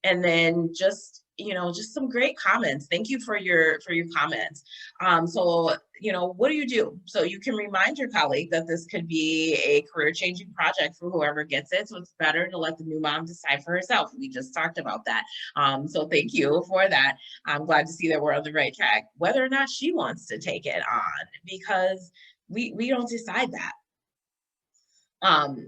And then just some great comments. Thank you for your comments. So, what do you do? So you can remind your colleague that this could be a career-changing project for whoever gets it. So it's better to let the new mom decide for herself. We just talked about that. So thank you for that. I'm glad to see that we're on the right track. Whether or not she wants to take it on, because we don't decide that.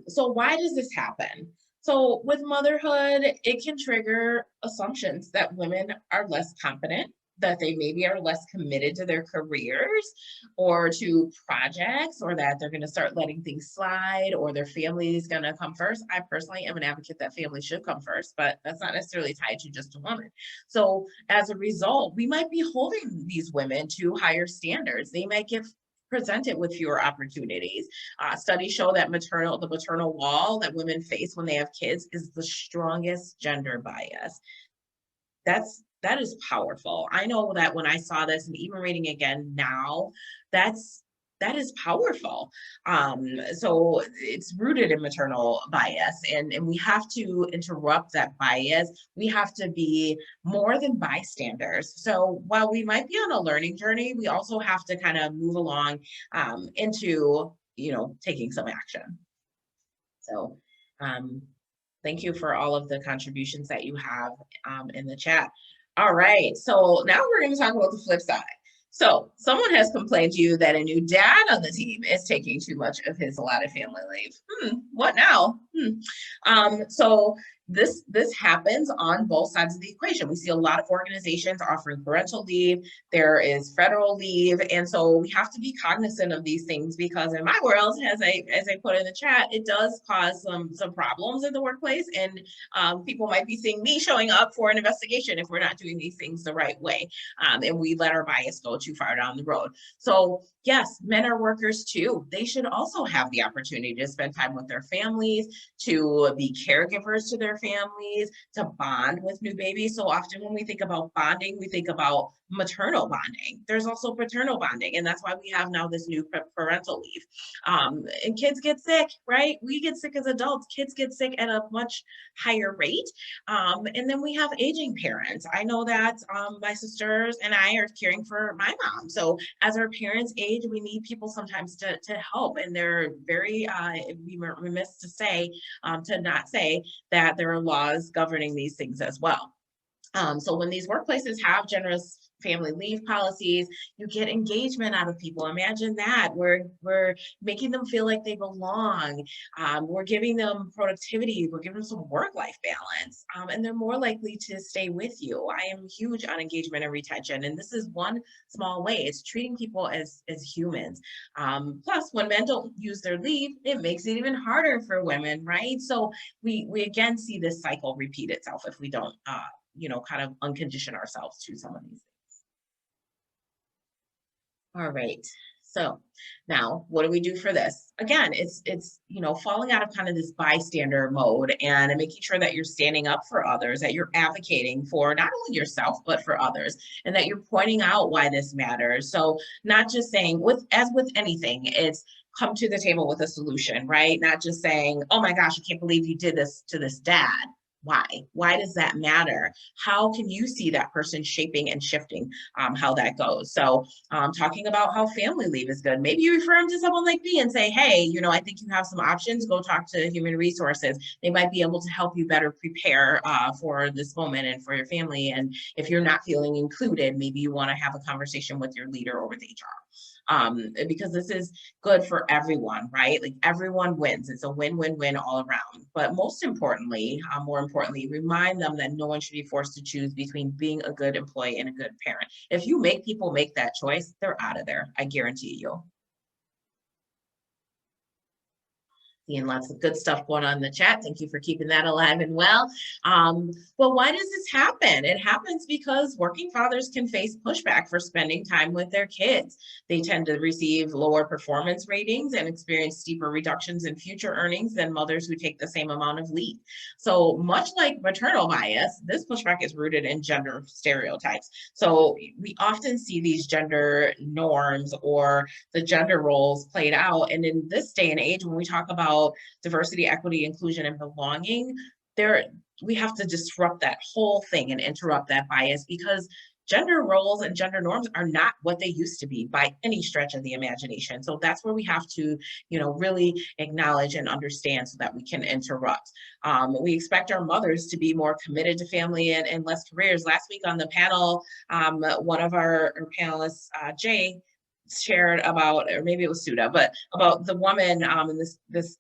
So why does this happen? So with motherhood, it can trigger assumptions that women are less competent, that they maybe are less committed to their careers or to projects, or that they're going to start letting things slide, or their family is going to come first. I personally am an advocate that family should come first, but that's not necessarily tied to just a woman. So as a result, we might be holding these women to higher standards. They might get presented with fewer opportunities. Studies show that the maternal wall that women face when they have kids is the strongest gender bias. That is powerful. I know that when I saw this, and even reading again now, that is powerful. So it's rooted in maternal bias, and we have to interrupt that bias. We have to be more than bystanders. So while we might be on a learning journey, we also have to kind of move along into, taking some action. So thank you for all of the contributions that you have in the chat. All right, so now we're going to talk about the flip side. So someone has complained to you that a new dad on the team is taking too much of his allotted family leave. What now? So this happens on both sides of the equation. We see a lot of organizations offering parental leave. There is federal leave. And so we have to be cognizant of these things, because in my world, as I put in the chat, it does cause some problems in the workplace. And people might be seeing me showing up for an investigation if we're not doing these things the right way. And we let our bias go too far down the road. So yes, men are workers too. They should also have the opportunity to spend time with their families, to be caregivers to their families, to bond with new babies. So often when we think about bonding, we think about maternal bonding. There's also paternal bonding, and that's why we have now this new parental leave. And kids get sick, right? We get sick as adults. Kids get sick at a much higher rate. And then we have aging parents. I know that my sisters and I are caring for my mom. So as our parents age, we need people sometimes to help. And they're very, we were remiss to not say that there are laws governing these things as well. So when these workplaces have generous family leave policies, you get engagement out of people. Imagine that. We're making them feel like they belong. We're giving them productivity. We're giving them some work-life balance. And they're more likely to stay with you. I am huge on engagement and retention. And this is one small way. It's treating people as humans. Plus, when men don't use their leave, it makes it even harder for women, right? So we again see this cycle repeat itself if we don't kind of uncondition ourselves to some of these things. All right. So now what do we do for this? Again, it's falling out of kind of this bystander mode and making sure that you're standing up for others, that you're advocating for not only yourself, but for others, and that you're pointing out why this matters. So not just saying, as with anything, it's come to the table with a solution, right? Not just saying, oh my gosh, I can't believe you did this to this dad. Why? Why does that matter? How can you see that person shaping and shifting how that goes? So talking about how family leave is good. Maybe you refer them to someone like me and say, hey, I think you have some options. Go talk to human resources. They might be able to help you better prepare for this moment and for your family. And if you're not feeling included, maybe you want to have a conversation with your leader or with HR. Because this is good for everyone, right? Like everyone wins. It's a win-win-win all around. But more importantly, remind them that no one should be forced to choose between being a good employee and a good parent. If you make people make that choice, they're out of there. I guarantee you. Seeing lots of good stuff going on in the chat. Thank you for keeping that alive and well. Well, why does this happen? It happens because working fathers can face pushback for spending time with their kids. They tend to receive lower performance ratings and experience steeper reductions in future earnings than mothers who take the same amount of leave. So much like maternal bias, this pushback is rooted in gender stereotypes. So we often see these gender norms or the gender roles played out. And in this day and age, when we talk about diversity, equity, inclusion, and belonging, we have to disrupt that whole thing and interrupt that bias, because gender roles and gender norms are not what they used to be by any stretch of the imagination. So that's where we have to, really acknowledge and understand so that we can interrupt. We expect our mothers to be more committed to family and less careers. Last week on the panel, one of our panelists, Jay, shared about, or maybe it was Suda, but about the woman in this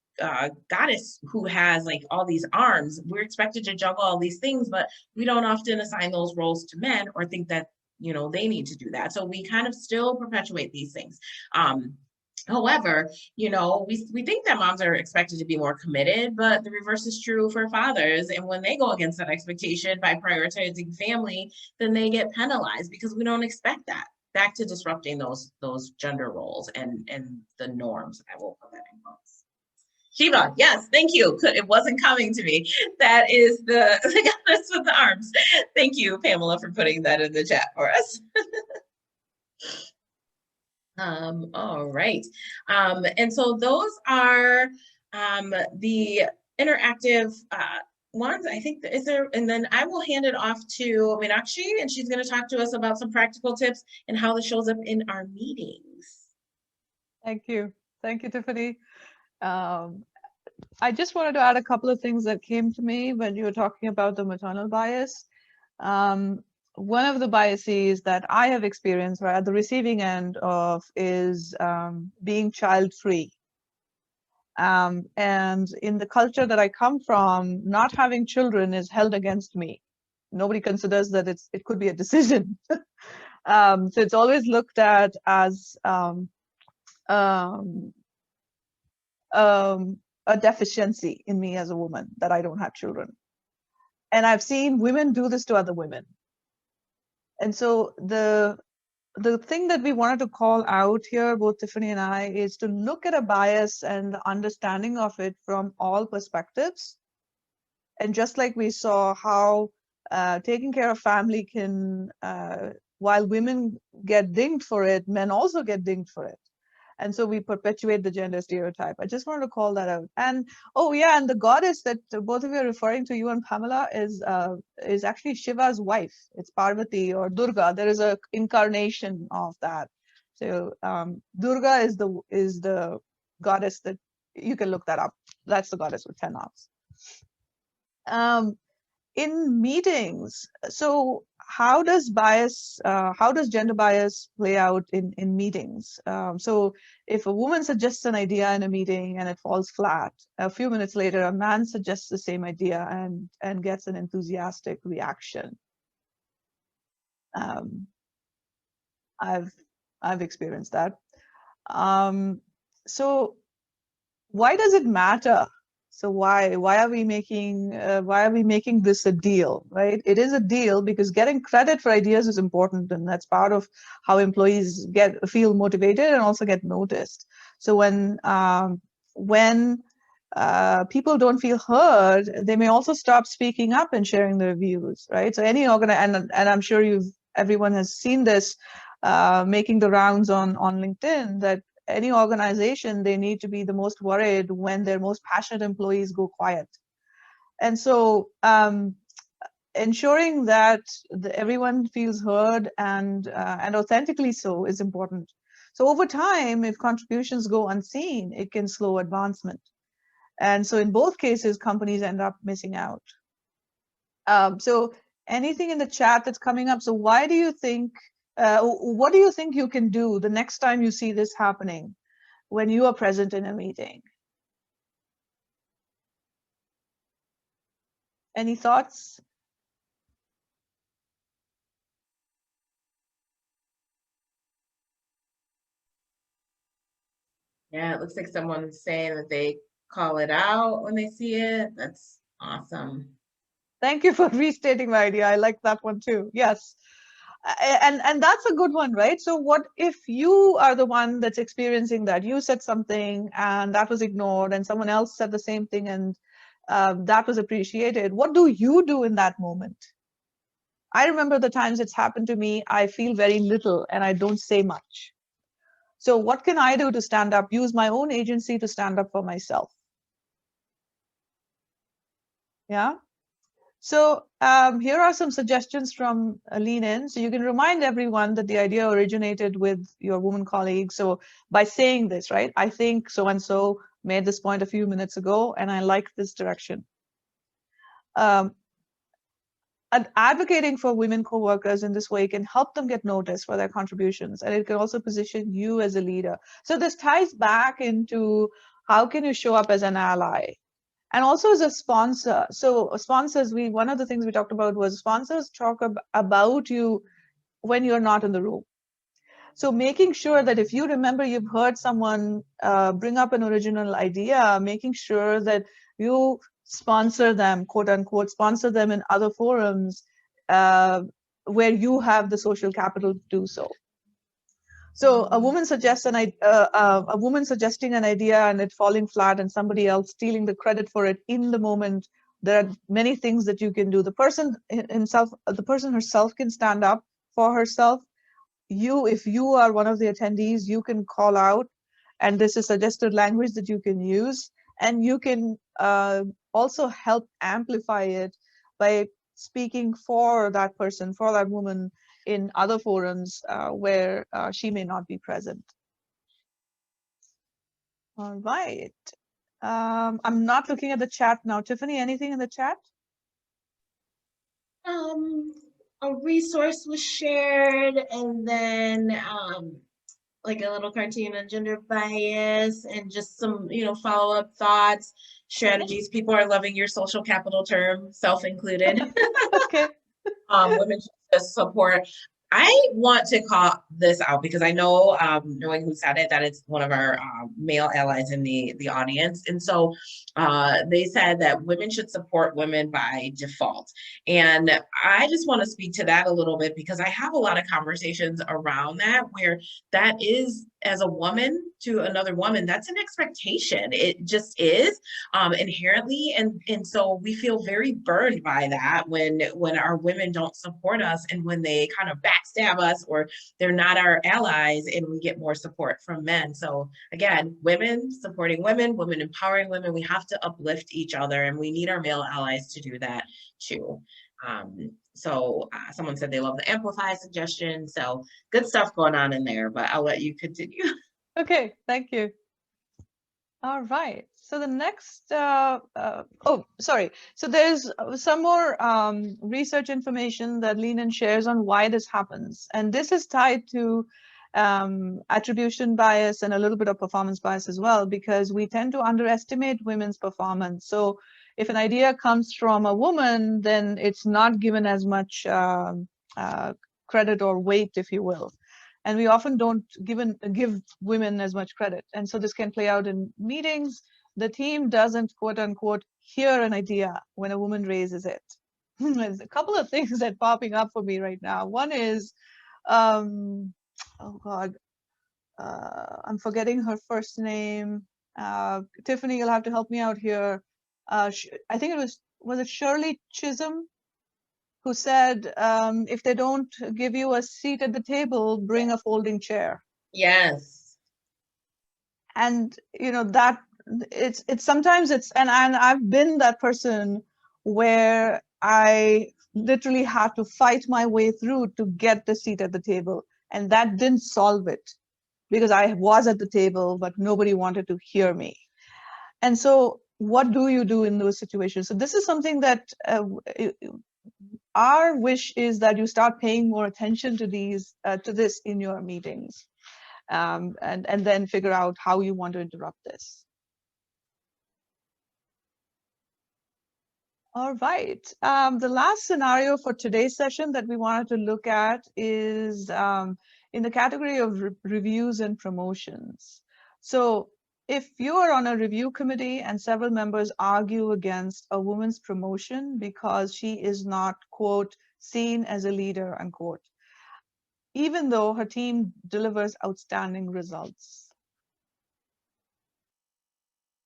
goddess who has like all these arms. We're expected to juggle all these things, but we don't often assign those roles to men or think that they need to do that. So we kind of still perpetuate these things. However, we think that moms are expected to be more committed, but the reverse is true for fathers. And when they go against that expectation by prioritizing family, then they get penalized because we don't expect that. Back to disrupting those gender roles and the norms. I will put that in quotes. Shiva, yes, thank you. It wasn't coming to me. That is the goddess with the arms. Thank you, Pamela, for putting that in the chat for us. All right. And so those are the interactive ones. I think and then I will hand it off to Meenakshi, and she's going to talk to us about some practical tips and how this shows up in our meetings. Thank you, Tiffany. I just wanted to add a couple of things that came to me when you were talking about the maternal bias. One of the biases that I have experienced right at the receiving end of is being child-free. And in the culture that I come from, not having children is held against me. Nobody considers that it could be a decision. So it's always looked at as a deficiency in me as a woman that I don't have children. And I've seen women do this to other women. And so the the thing that we wanted to call out here, both Tiffany and I, is to look at a bias and the understanding of it from all perspectives. And just like we saw how taking care of family can, while women get dinged for it, men also get dinged for it. And so we perpetuate the gender stereotype. I just wanted to call that out. And oh yeah, and the goddess that both of you are referring to, you and Pamela, is actually Shiva's wife. It's Parvati or Durga. There is a incarnation of that. So Durga is the goddess that you can look that up. That's the goddess with 10 arms. In meetings, so how does gender bias play out in meetings? So if a woman suggests an idea in a meeting and it falls flat, a few minutes later, a man suggests the same idea and gets an enthusiastic reaction. I've experienced that. So why does it matter? So why are we making this a deal, right? It is a deal because getting credit for ideas is important, and that's part of how employees feel motivated and also get noticed. So when people don't feel heard, they may also stop speaking up and sharing their views, right? So any and I'm sure everyone has seen this making the rounds on LinkedIn, that any organization, they need to be the most worried when their most passionate employees go quiet. And so ensuring that everyone feels heard and authentically so is important. So over time, if contributions go unseen, it can slow advancement. And so in both cases, companies end up missing out. So anything in the chat that's coming up? So why do you think, what do you think you can do the next time you see this happening when you are present in a meeting? Any thoughts? Yeah, it looks like someone's saying that they call it out when they see it. That's awesome. Thank you for restating my idea. I like that one too. Yes. And that's a good one, right? So what if you are the one that's experiencing that? You said something and that was ignored, and someone else said the same thing and that was appreciated. What do you do in that moment? I remember the times it's happened to me. I feel very little and I don't say much. So what can I do to stand up, use my own agency to stand up for myself? Yeah. So here are some suggestions from Lean In. So you can remind everyone that the idea originated with your woman colleagues. So by saying this, right? I think so-and-so made this point a few minutes ago, and I like this direction. And advocating for women co-workers in this way can help them get noticed for their contributions, and it can also position you as a leader. So this ties back into how can you show up as an ally? And also as a sponsor. So sponsors, one of the things we talked about was sponsors talk about you when you're not in the room. So making sure that if you remember you've heard someone bring up an original idea, making sure that you sponsor them, quote unquote, sponsor them in other forums where you have the social capital to do so. So a woman suggesting an idea and it falling flat and somebody else stealing the credit for it in the moment. There are many things that you can do. The person herself can stand up for herself. If you are one of the attendees, you can call out, and this is suggested language that you can use, and you can also help amplify it by speaking for that person, for that woman, in other forums where she may not be present. All right. I'm not looking at the chat now. Tiffany, anything in the chat? A resource was shared, and then like a little cartoon on gender bias, and just some, follow-up thoughts, strategies. People are loving your social capital term, self included. Okay. Women should support. I want to call this out because I know, knowing who said it, that it's one of our male allies in the audience. And so they said that women should support women by default. And I just want to speak to that a little bit because I have a lot of conversations around that where that is, as a woman to another woman, that's an expectation. It just is inherently. And so we feel very burned by that when our women don't support us and when they kind of backstab us or they're not our allies and we get more support from men. So again, women supporting women, women empowering women, we have to uplift each other and we need our male allies to do that too. Someone said they love the amplify suggestion. So good stuff going on in there, but I'll let you continue. Okay, thank you. All right. So the next, sorry. So there's some more research information that Leland shares on why this happens. And this is tied to attribution bias and a little bit of performance bias as well, because we tend to underestimate women's performance. So if an idea comes from a woman, then it's not given as much credit or weight, if you will. And we often don't give women as much credit. And so this can play out in meetings. The team doesn't, quote unquote, hear an idea when a woman raises it. There's a couple of things that are popping up for me right now. One is, oh God, I'm forgetting her first name. Tiffany, you'll have to help me out here. I think was it Shirley Chisholm, who said, if they don't give you a seat at the table, bring a folding chair. Yes. And that it's sometimes and I've been that person where I literally had to fight my way through to get the seat at the table. And that didn't solve it because I was at the table, but nobody wanted to hear me. And so what do you do in those situations? So this is something that our wish is that you start paying more attention to this in your meetings, and then figure out how you want to interrupt this. All right. The last scenario for today's session that we wanted to look at is in the category of reviews and promotions. So if you are on a review committee and several members argue against a woman's promotion because she is not, quote, seen as a leader, unquote, even though her team delivers outstanding results.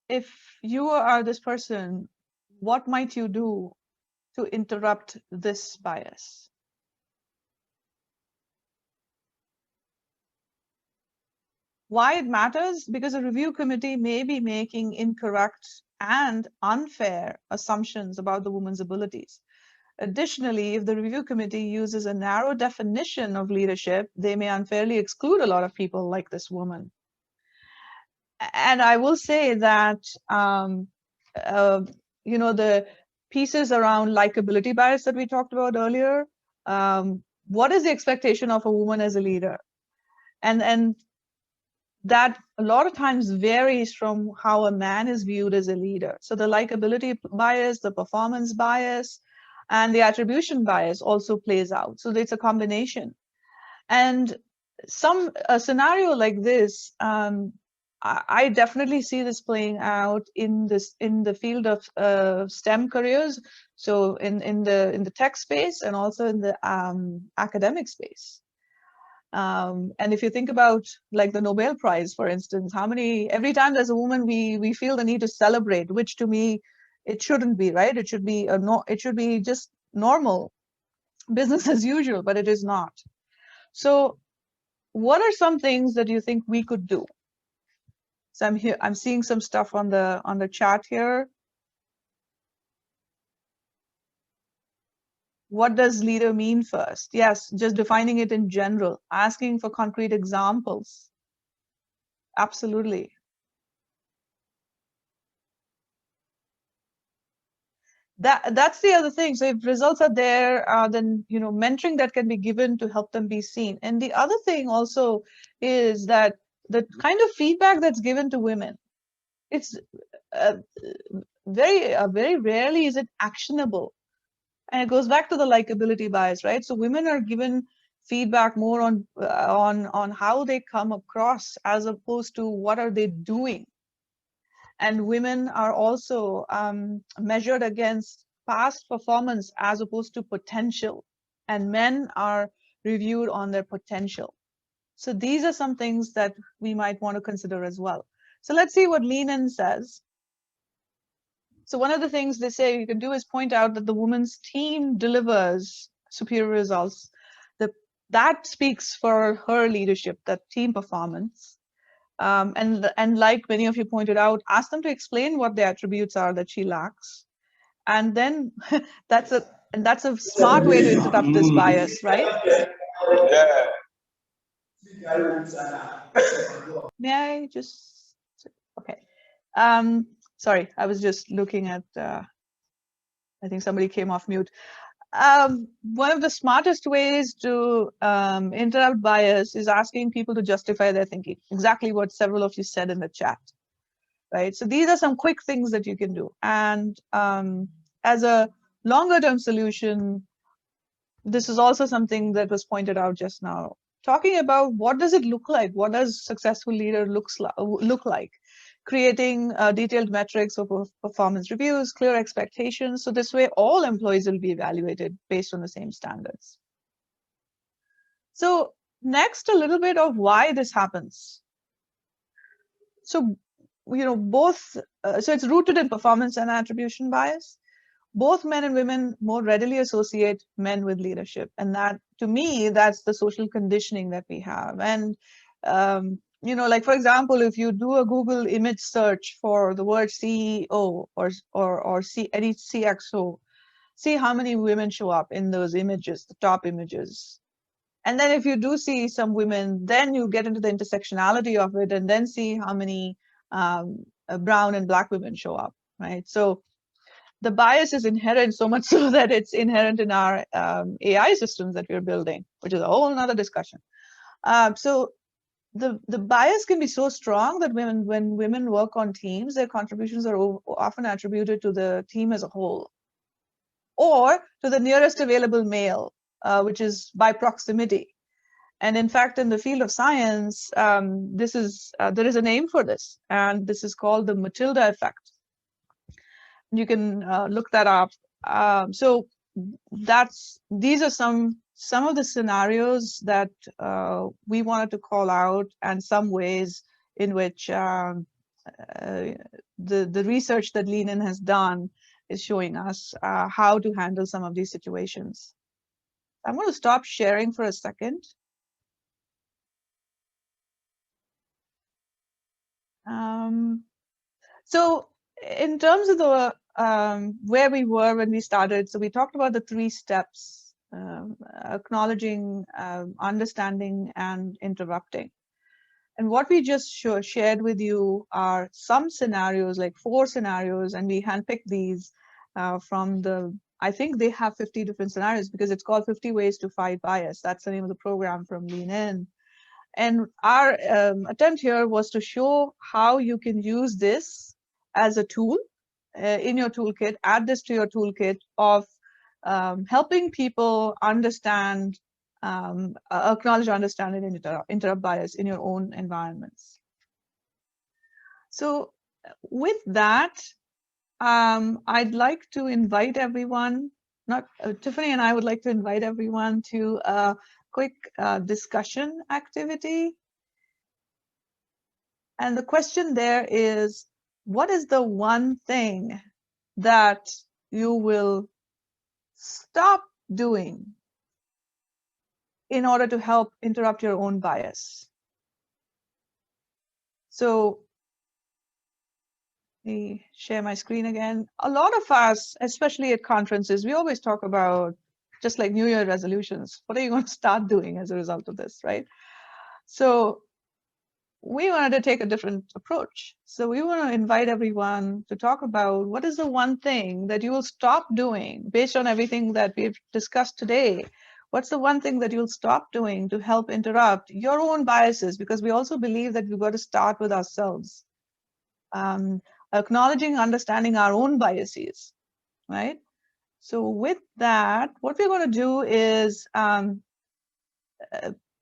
If you are this person, what might you do to interrupt this bias? Why it matters? Because a review committee may be making incorrect and unfair assumptions about the woman's abilities. Additionally, if the review committee uses a narrow definition of leadership, they may unfairly exclude a lot of people like this woman. And I will say that, the pieces around likability bias that we talked about earlier, what is the expectation of a woman as a leader? And that a lot of times varies from how a man is viewed as a leader. So the likability bias, the performance bias, and the attribution bias also plays out. So it's a combination. And a scenario like this, I definitely see this playing out in the field of STEM careers. So in the tech space and also in the academic space. And if you think about like the Nobel Prize, for instance, every time there's a woman, we feel the need to celebrate, which to me, it shouldn't be, right? It should be just normal business as usual, but it is not. So what are some things that you think we could do? So I'm seeing some stuff on the chat here. What does leader mean first? Yes, just defining it in general, asking for concrete examples. Absolutely. That's the other thing. So if results are there, then mentoring that can be given to help them be seen. And the other thing also is that the kind of feedback that's given to women, it's very rarely is it actionable. And it goes back to the likability bias, right? So women are given feedback more on how they come across as opposed to what are they doing. And women are also measured against past performance as opposed to potential, and men are reviewed on their potential. So these are some things that we might want to consider as well. So let's see what Lean In says. So one of the things they say you can do is point out that the woman's team delivers superior results. That speaks for her leadership, that team performance. And like many of you pointed out, ask them to explain what the attributes are that she lacks. And then that's a smart way to interrupt this bias, right? May I just, okay. Sorry, I was just looking at, I think somebody came off mute. One of the smartest ways to interrupt bias is asking people to justify their thinking. Exactly what several of you said in the chat, right? So these are some quick things that you can do. And as a longer term solution, this is also something that was pointed out just now. Talking about what does it look like? What does successful leader look like? Creating detailed metrics of performance reviews, clear expectations. So this way, all employees will be evaluated based on the same standards. So next, a little bit of why this happens. So, so it's rooted in performance and attribution bias. Both men and women more readily associate men with leadership. And that, to me, that's the social conditioning that we have. And, like, for example, if you do a Google image search for the word CEO or any CXO, see how many women show up in those images, the top images. And then if you do see some women, then you get into the intersectionality of it and then see how many brown and black women show up, right? So the bias is inherent, so much so that it's inherent in our AI systems that we're building, which is a whole nother discussion. So the bias can be so strong that when women work on teams, their contributions are often attributed to the team as a whole, or to the nearest available male, which is by proximity. And in fact, in the field of science, there is a name for this, and this is called the Matilda effect. You can look that up. So these are some of the scenarios that we wanted to call out, and some ways in which the research that Lean In has done is showing us how to handle some of these situations. I'm going to stop sharing for a second. So in terms of the where we were when we started, so we talked about the 3 steps: acknowledging, understanding, and interrupting. And what we just shared with you are some scenarios, like 4 scenarios, and we handpicked these from I think they have 50 different scenarios because it's called 50 Ways to Fight Bias. That's the name of the program from Lean In. And our attempt here was to show how you can use this as a tool in your toolkit, add this to your toolkit of helping people understand, acknowledge, understand, and interrupt bias in your own environments. So with that, I'd like to invite everyone, Tiffany and I would like to invite everyone to a quick discussion activity. And the question there is, what is the one thing that you will stop doing in order to help interrupt your own bias? So let me share my screen again. A lot of us, especially at conferences, we always talk about, just like New Year resolutions, what are you going to start doing as a result of this, right? So we wanted to take a different approach. So we want to invite everyone to talk about what is the one thing that you will stop doing based on everything that we've discussed today. What's the one thing that you'll stop doing to help interrupt your own biases? Because we also believe that we've got to start with ourselves. Acknowledging, understanding our own biases, right? So with that, what we're going to do is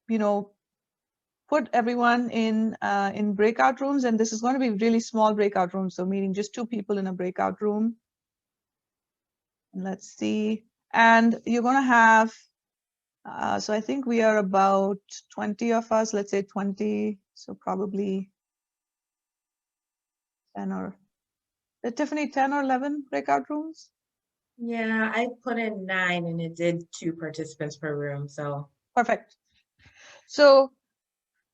you know, put everyone in breakout rooms, and this is going to be really small breakout rooms, so meaning just 2 people in a breakout room. Let's see, and you're going to have, so I think we are about 20 of us, let's say 20, so probably 10 or, Tiffany, 10 or 11 breakout rooms? Yeah, I put in 9 and it did 2 participants per room, so. Perfect. So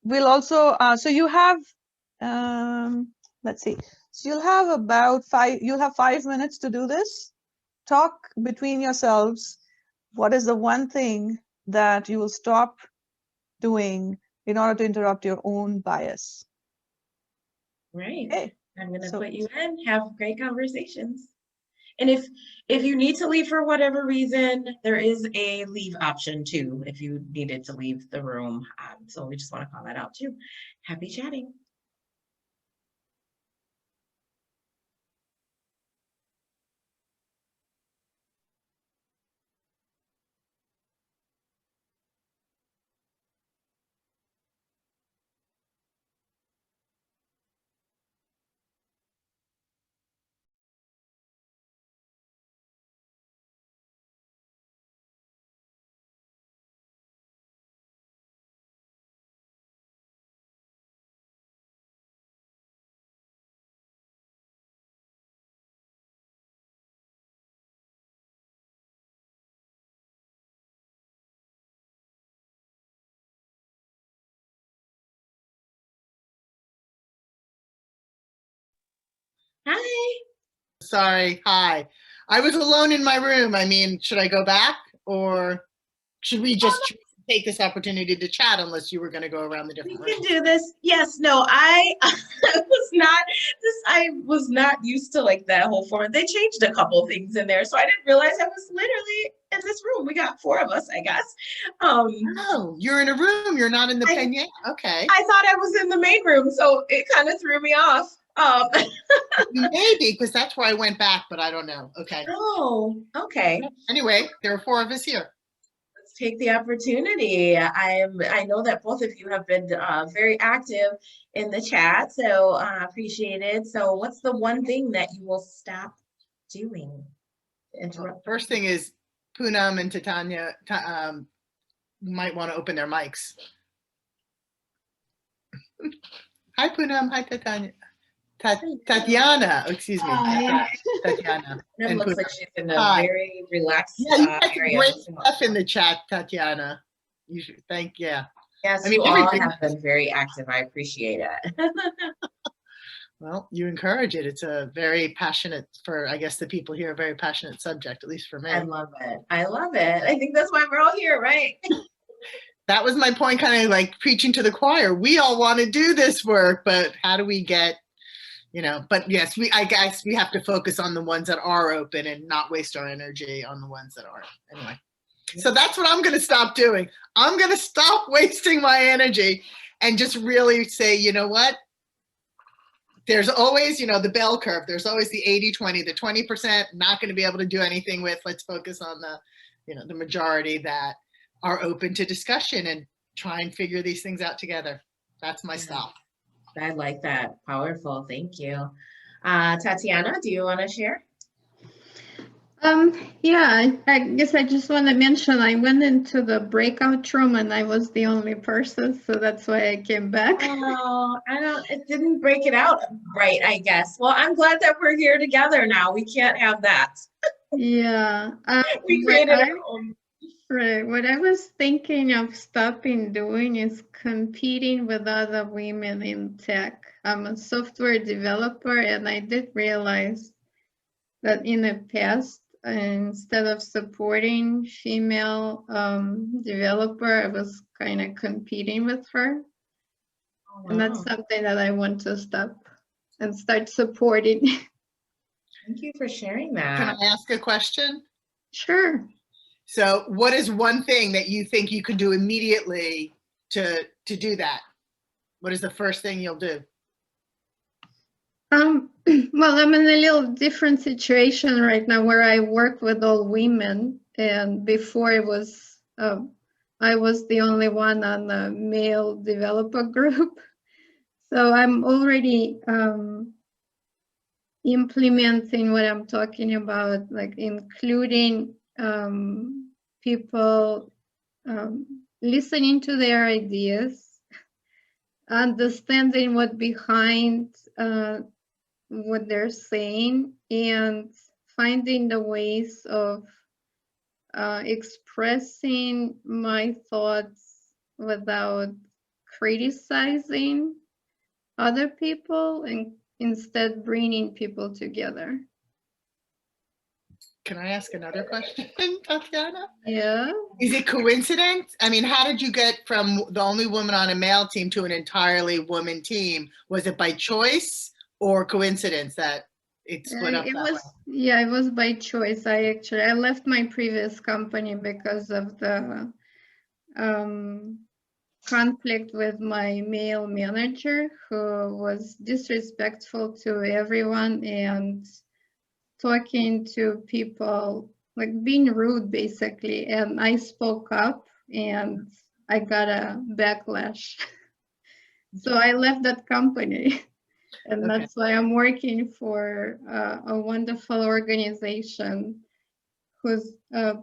we'll also, so you have, let's see, so you'll have about 5 minutes to do this. Talk between yourselves. What is the one thing that you will stop doing in order to interrupt your own bias? Right. Okay. I'm going to So- put you in, have great conversations. And if you need to leave for whatever reason, there is a leave option too, if you needed to leave the room. So we just want to call that out too. Happy chatting. Hi. Sorry, hi. I was alone in my room. I mean, should I go back or should we just take this opportunity to chat unless you were going to go around the We different can rooms? do this. Yes, no, I was not used to like that whole format. They changed a couple things in there, so I didn't realize I was literally in this room. We got 4 of us, I guess. Oh, you're in a room. You're not in the panier. Okay. I thought I was in the main room, so it kind of threw me off. Maybe because that's where I went back, but I don't know. Okay. Oh, okay. Anyway, there are 4 of us here. Let's take the opportunity. I know that both of you have been very active in the chat, so appreciate it. So what's the one thing that you will stop doing? Interrupt. First thing is Poonam and Titania might want to open their mics. Hi, Poonam. Hi, Titania. Tatiana. Oh, excuse me. Tatiana. It And looks Poonam. like she's in a Hi. very relaxed Yeah, you had some area. great stuff in the chat, Tatiana. You should thank, yeah. Yes, I mean, you all everything- have been very active. I appreciate it. Well, you encourage it. It's a very passionate, for I guess the people here, a very passionate subject, at least for me. I love it. I love it. I think that's why we're all here, right? That was my point, kind of like preaching to the choir. We all want to do this work, but how do we get, you know, but yes, I guess we have to focus on the ones that are open and not waste our energy on the ones that aren't. Anyway, so that's what I'm going to stop doing. I'm going to stop wasting my energy and just really say, you know what? There's always, you know, the bell curve. There's always the 80-20, the 20% not going to be able to do anything with. Let's focus on the, you know, the majority that are open to discussion and try and figure these things out together. That's my stop. I like that. Powerful. Thank you. Tatiana, do you want to share? Yeah, I guess I just want to mention I went into the breakout room and I was the only person, so that's why I came back. Oh, it didn't break it out right, I guess. Well, I'm glad that we're here together now. We can't have that. Yeah. We created our own. Right. What I was thinking of stopping doing is competing with other women in tech. I'm a software developer, and I did realize that in the past, instead of supporting female developer, I was kind of competing with her. Oh, And that's wow. something that I want to stop and start supporting. Thank you for sharing Can that. I ask a question? Sure. So what is one thing that you think you could do immediately to do that? What is the first thing you'll do? Well, I'm in a little different situation right now where I work with all women, and before it was I was the only one on the male developer group. So I'm already implementing what I'm talking about, like including people listening to their ideas, understanding what behind what they're saying, and finding the ways of expressing my thoughts without criticizing other people, and instead bringing people together. Can I ask another question, Tatiana? Yeah. Is it coincidence? I mean, how did you get from the only woman on a male team to an entirely woman team? Was it by choice or coincidence that it split up It that was, way? yeah, it was by choice. I left my previous company because of the conflict with my male manager, who was disrespectful to everyone and talking to people, like being rude basically. And I spoke up and I got a backlash. So I left that company. And Okay. that's why I'm working for a wonderful organization who's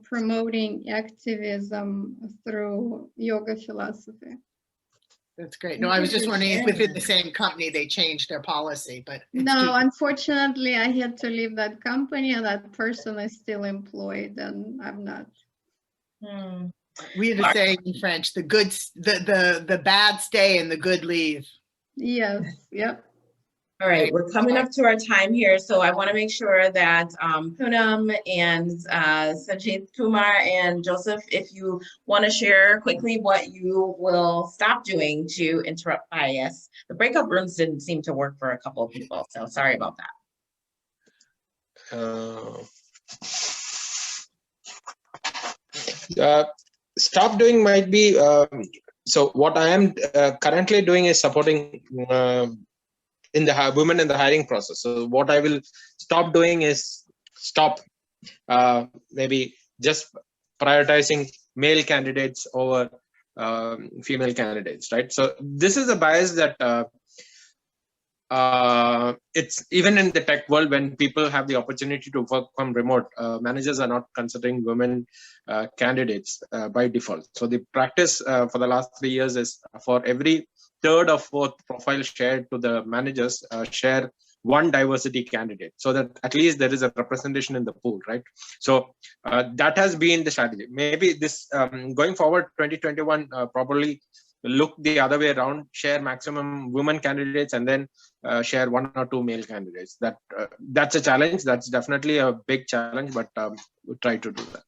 promoting activism through yoga philosophy. That's great. No, I was just wondering if within the same company they changed their policy, but it's No, unfortunately, I had to leave that company, and that person is still employed, and I'm not. we have a saying in French: the good, the bad stay and the good leave. Yes. Yep. All right, we're coming up to our time here, so I want to make sure that Poonam and Sanjit Kumar and Joseph, if you want to share quickly what you will stop doing to interrupt bias. The breakout rooms didn't seem to work for a couple of people, so sorry about that. Stop doing might be, so what I am currently doing is supporting in the women in the hiring process. So what I will stop doing is stop maybe just prioritizing male candidates over female candidates, right? So this is a bias that it's even in the tech world, when people have the opportunity to work from remote, managers are not considering women candidates by default. So the practice for the last 3 years is for every third or fourth profile shared to the managers, share one diversity candidate, so that at least there is a representation in the pool, right? So that has been the strategy. Maybe this going forward 2021 probably look the other way around, share maximum women candidates and then share 1 or 2 male candidates. That's a challenge. That's definitely a big challenge, but we'll try to do that.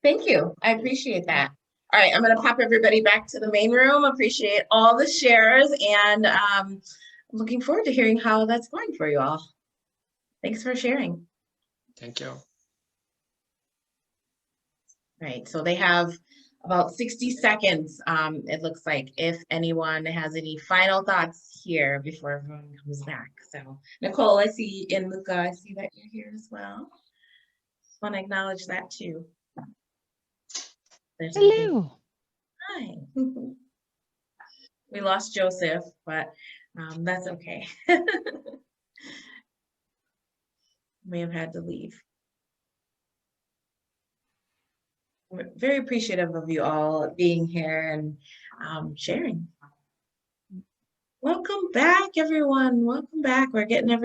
Thank you. I appreciate that. All right, I'm going to pop everybody back to the main room. Appreciate all the shares, and I'm looking forward to hearing how that's going for you all. Thanks for sharing. Thank you. Right, so they have about 60 seconds, it looks like, if anyone has any final thoughts here before everyone comes back. So, Nicole, I see, and Luca, I see that you're here as well. Just want to acknowledge that too. Hello. Hi. We lost Joseph, but that's okay. May have had to leave. We're very appreciative of you all being here and sharing. Welcome back, everyone. Welcome back. We're getting everyone.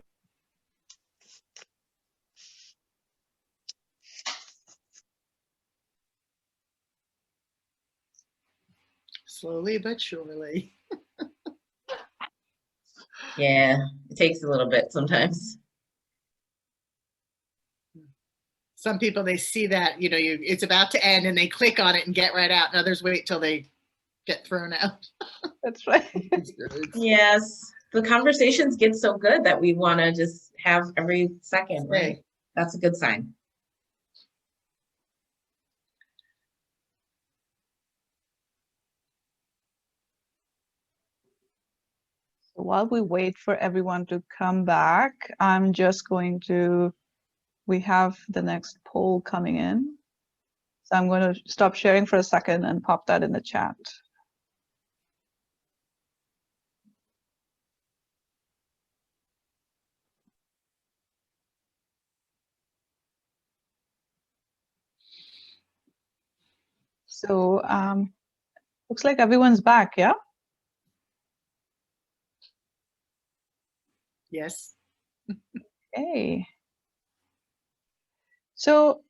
Slowly but surely. Yeah, it takes a little bit sometimes. Some people, they see that, it's about to end and they click on it and get right out, and others wait till they get thrown out. That's right. Yes, the conversations get so good that we want to just have every second, right? That's a good sign. So while we wait for everyone to come back, I'm just going to, we have the next poll coming in. So I'm going to stop sharing for a second and pop that in the chat. So looks like everyone's back, yeah? Yes. Okay. So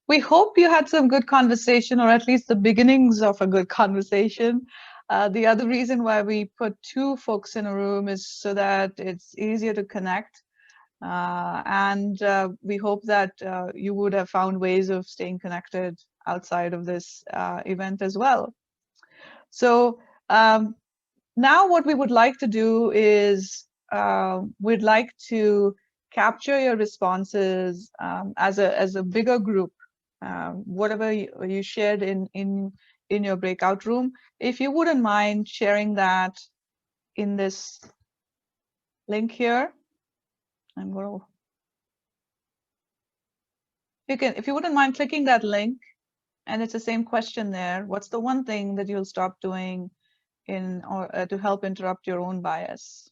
we hope you had some good conversation, or at least the beginnings of a good conversation. The other reason why we put two folks in a room is so that it's easier to connect. And we hope that you would have found ways of staying connected outside of this event as well. So now what we would like to do is we'd like to capture your responses as a bigger group, whatever you shared in your breakout room. If you wouldn't mind sharing that in this link here, I'm going to. If you wouldn't mind clicking that link, and it's the same question there. What's the one thing that you'll stop doing to help interrupt your own bias?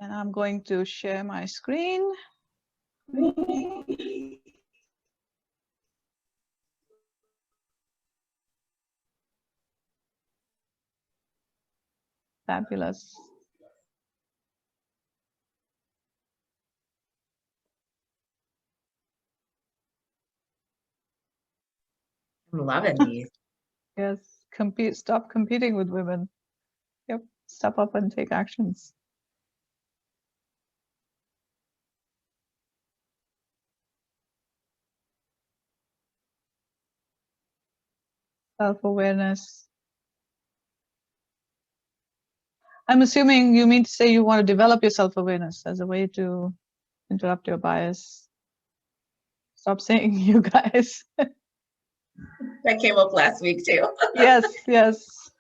And I'm going to share my screen. Fabulous. I'm loving these. Yes, stop competing with women. Yep, step up and take actions. Self-awareness. I'm assuming you mean to say you want to develop your self-awareness as a way to interrupt your bias. Stop saying you guys. That came up last week too. Yes, yes.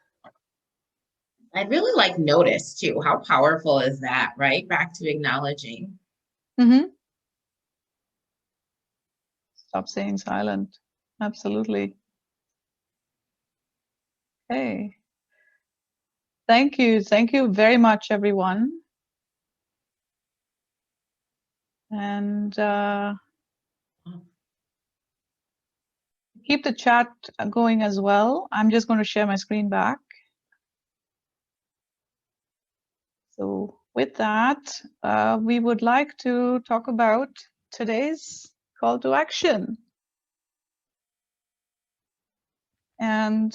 I'd really like notice too. How powerful is that, right? Back to acknowledging. Mm-hmm. Stop saying silent. Absolutely. Okay. Thank you. Thank you very much, everyone. And keep the chat going as well. I'm just going to share my screen back. So with that, we would like to talk about today's call to action. And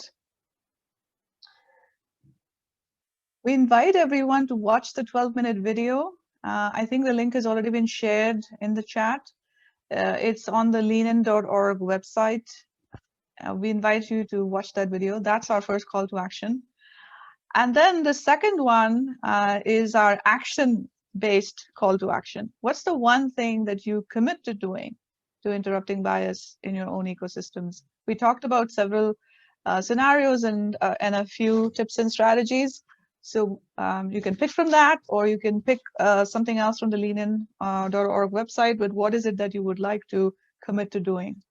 we invite everyone to watch the 12-minute video. I think the link has already been shared in the chat. It's on the leanin.org website. We invite you to watch that video. That's our first call to action. And then the second one is our action-based call to action. What's the one thing that you commit to doing to interrupting bias in your own ecosystems? We talked about several scenarios and a few tips and strategies. So you can pick from that, or you can pick something else from the leanin.org website. But what is it that you would like to commit to doing?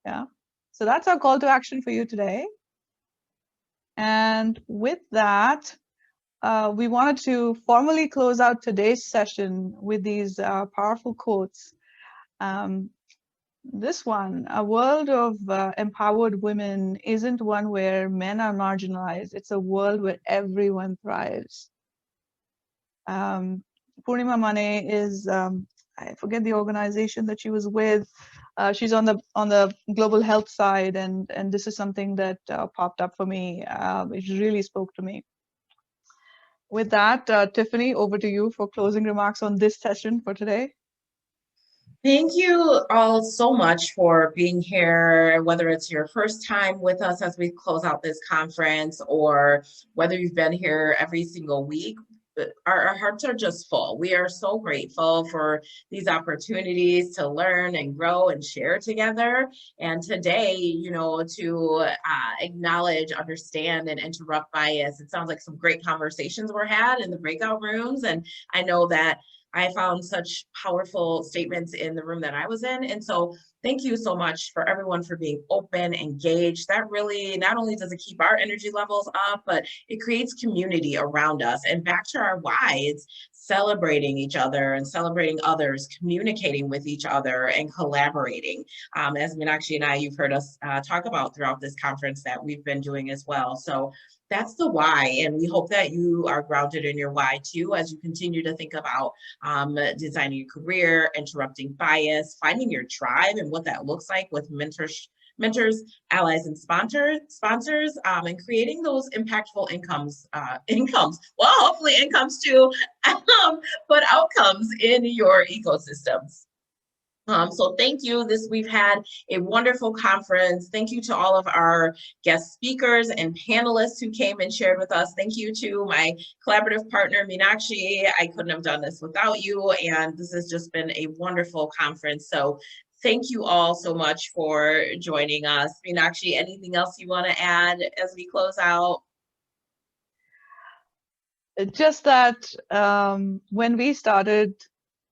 Yeah. So that's our call to action for you today. And with that, we wanted to formally close out today's session with these powerful quotes. This one, a world of empowered women isn't one where men are marginalized. It's a world where everyone thrives. Purnima Mane is, I forget the organization that she was with. She's on the global health side, and this is something that popped up for me. It really spoke to me. With that, Tiffany, over to you for closing remarks on this session for today. Thank you all so much for being here, whether it's your first time with us as we close out this conference or whether you've been here every single week. our hearts are just full. We are so grateful for these opportunities to learn and grow and share together. And today, you know, to acknowledge, understand, and interrupt bias. It sounds like some great conversations were had in the breakout rooms. And I know that I found such powerful statements in the room that I was in. And so thank you so much for everyone for being open, engaged. That really, not only does it keep our energy levels up, but it creates community around us. And back to our why, it's celebrating each other and celebrating others, communicating with each other and collaborating. As Meenakshi and I, you've heard us talk about throughout this conference that we've been doing as well. So that's the why, and we hope that you are grounded in your why too as you continue to think about designing your career, interrupting bias, finding your tribe and what that looks like with mentors, allies, and sponsors, and creating those impactful incomes. Well, hopefully incomes too, but outcomes in your ecosystems. So thank you. We've had a wonderful conference. Thank you to all of our guest speakers and panelists who came and shared with us. Thank you to my collaborative partner, Meenakshi. I couldn't have done this without you, and this has just been a wonderful conference. So thank you all so much for joining us. Meenakshi, anything else you want to add as we close out? Just that when we started,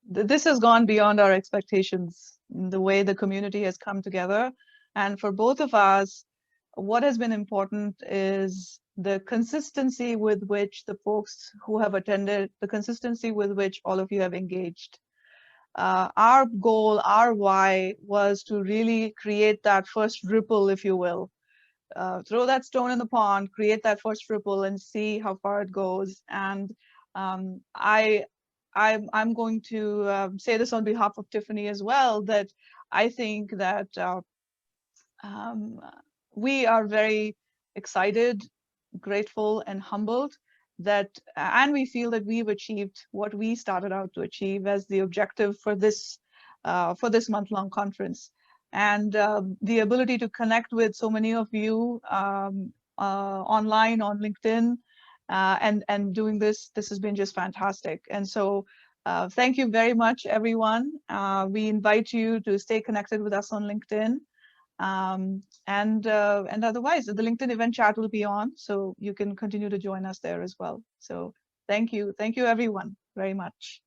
this has gone beyond our expectations, the way the community has come together. And for both of us, what has been important is the consistency with which the folks who have attended, the consistency with which all of you have engaged. Our goal, our why, was to really create that first ripple, if you will. Throw that stone in the pond, create that first ripple, and see how far it goes. And I'm going to say this on behalf of Tiffany as well, that I think that we are very excited, grateful, and humbled that, and we feel that we've achieved what we started out to achieve as the objective for this month-long conference. And the ability to connect with so many of you online on LinkedIn, and doing this has been just fantastic. And so thank you very much, everyone. We invite you to stay connected with us on LinkedIn. And otherwise, the LinkedIn event chat will be on, so you can continue to join us there as well. So thank you everyone very much.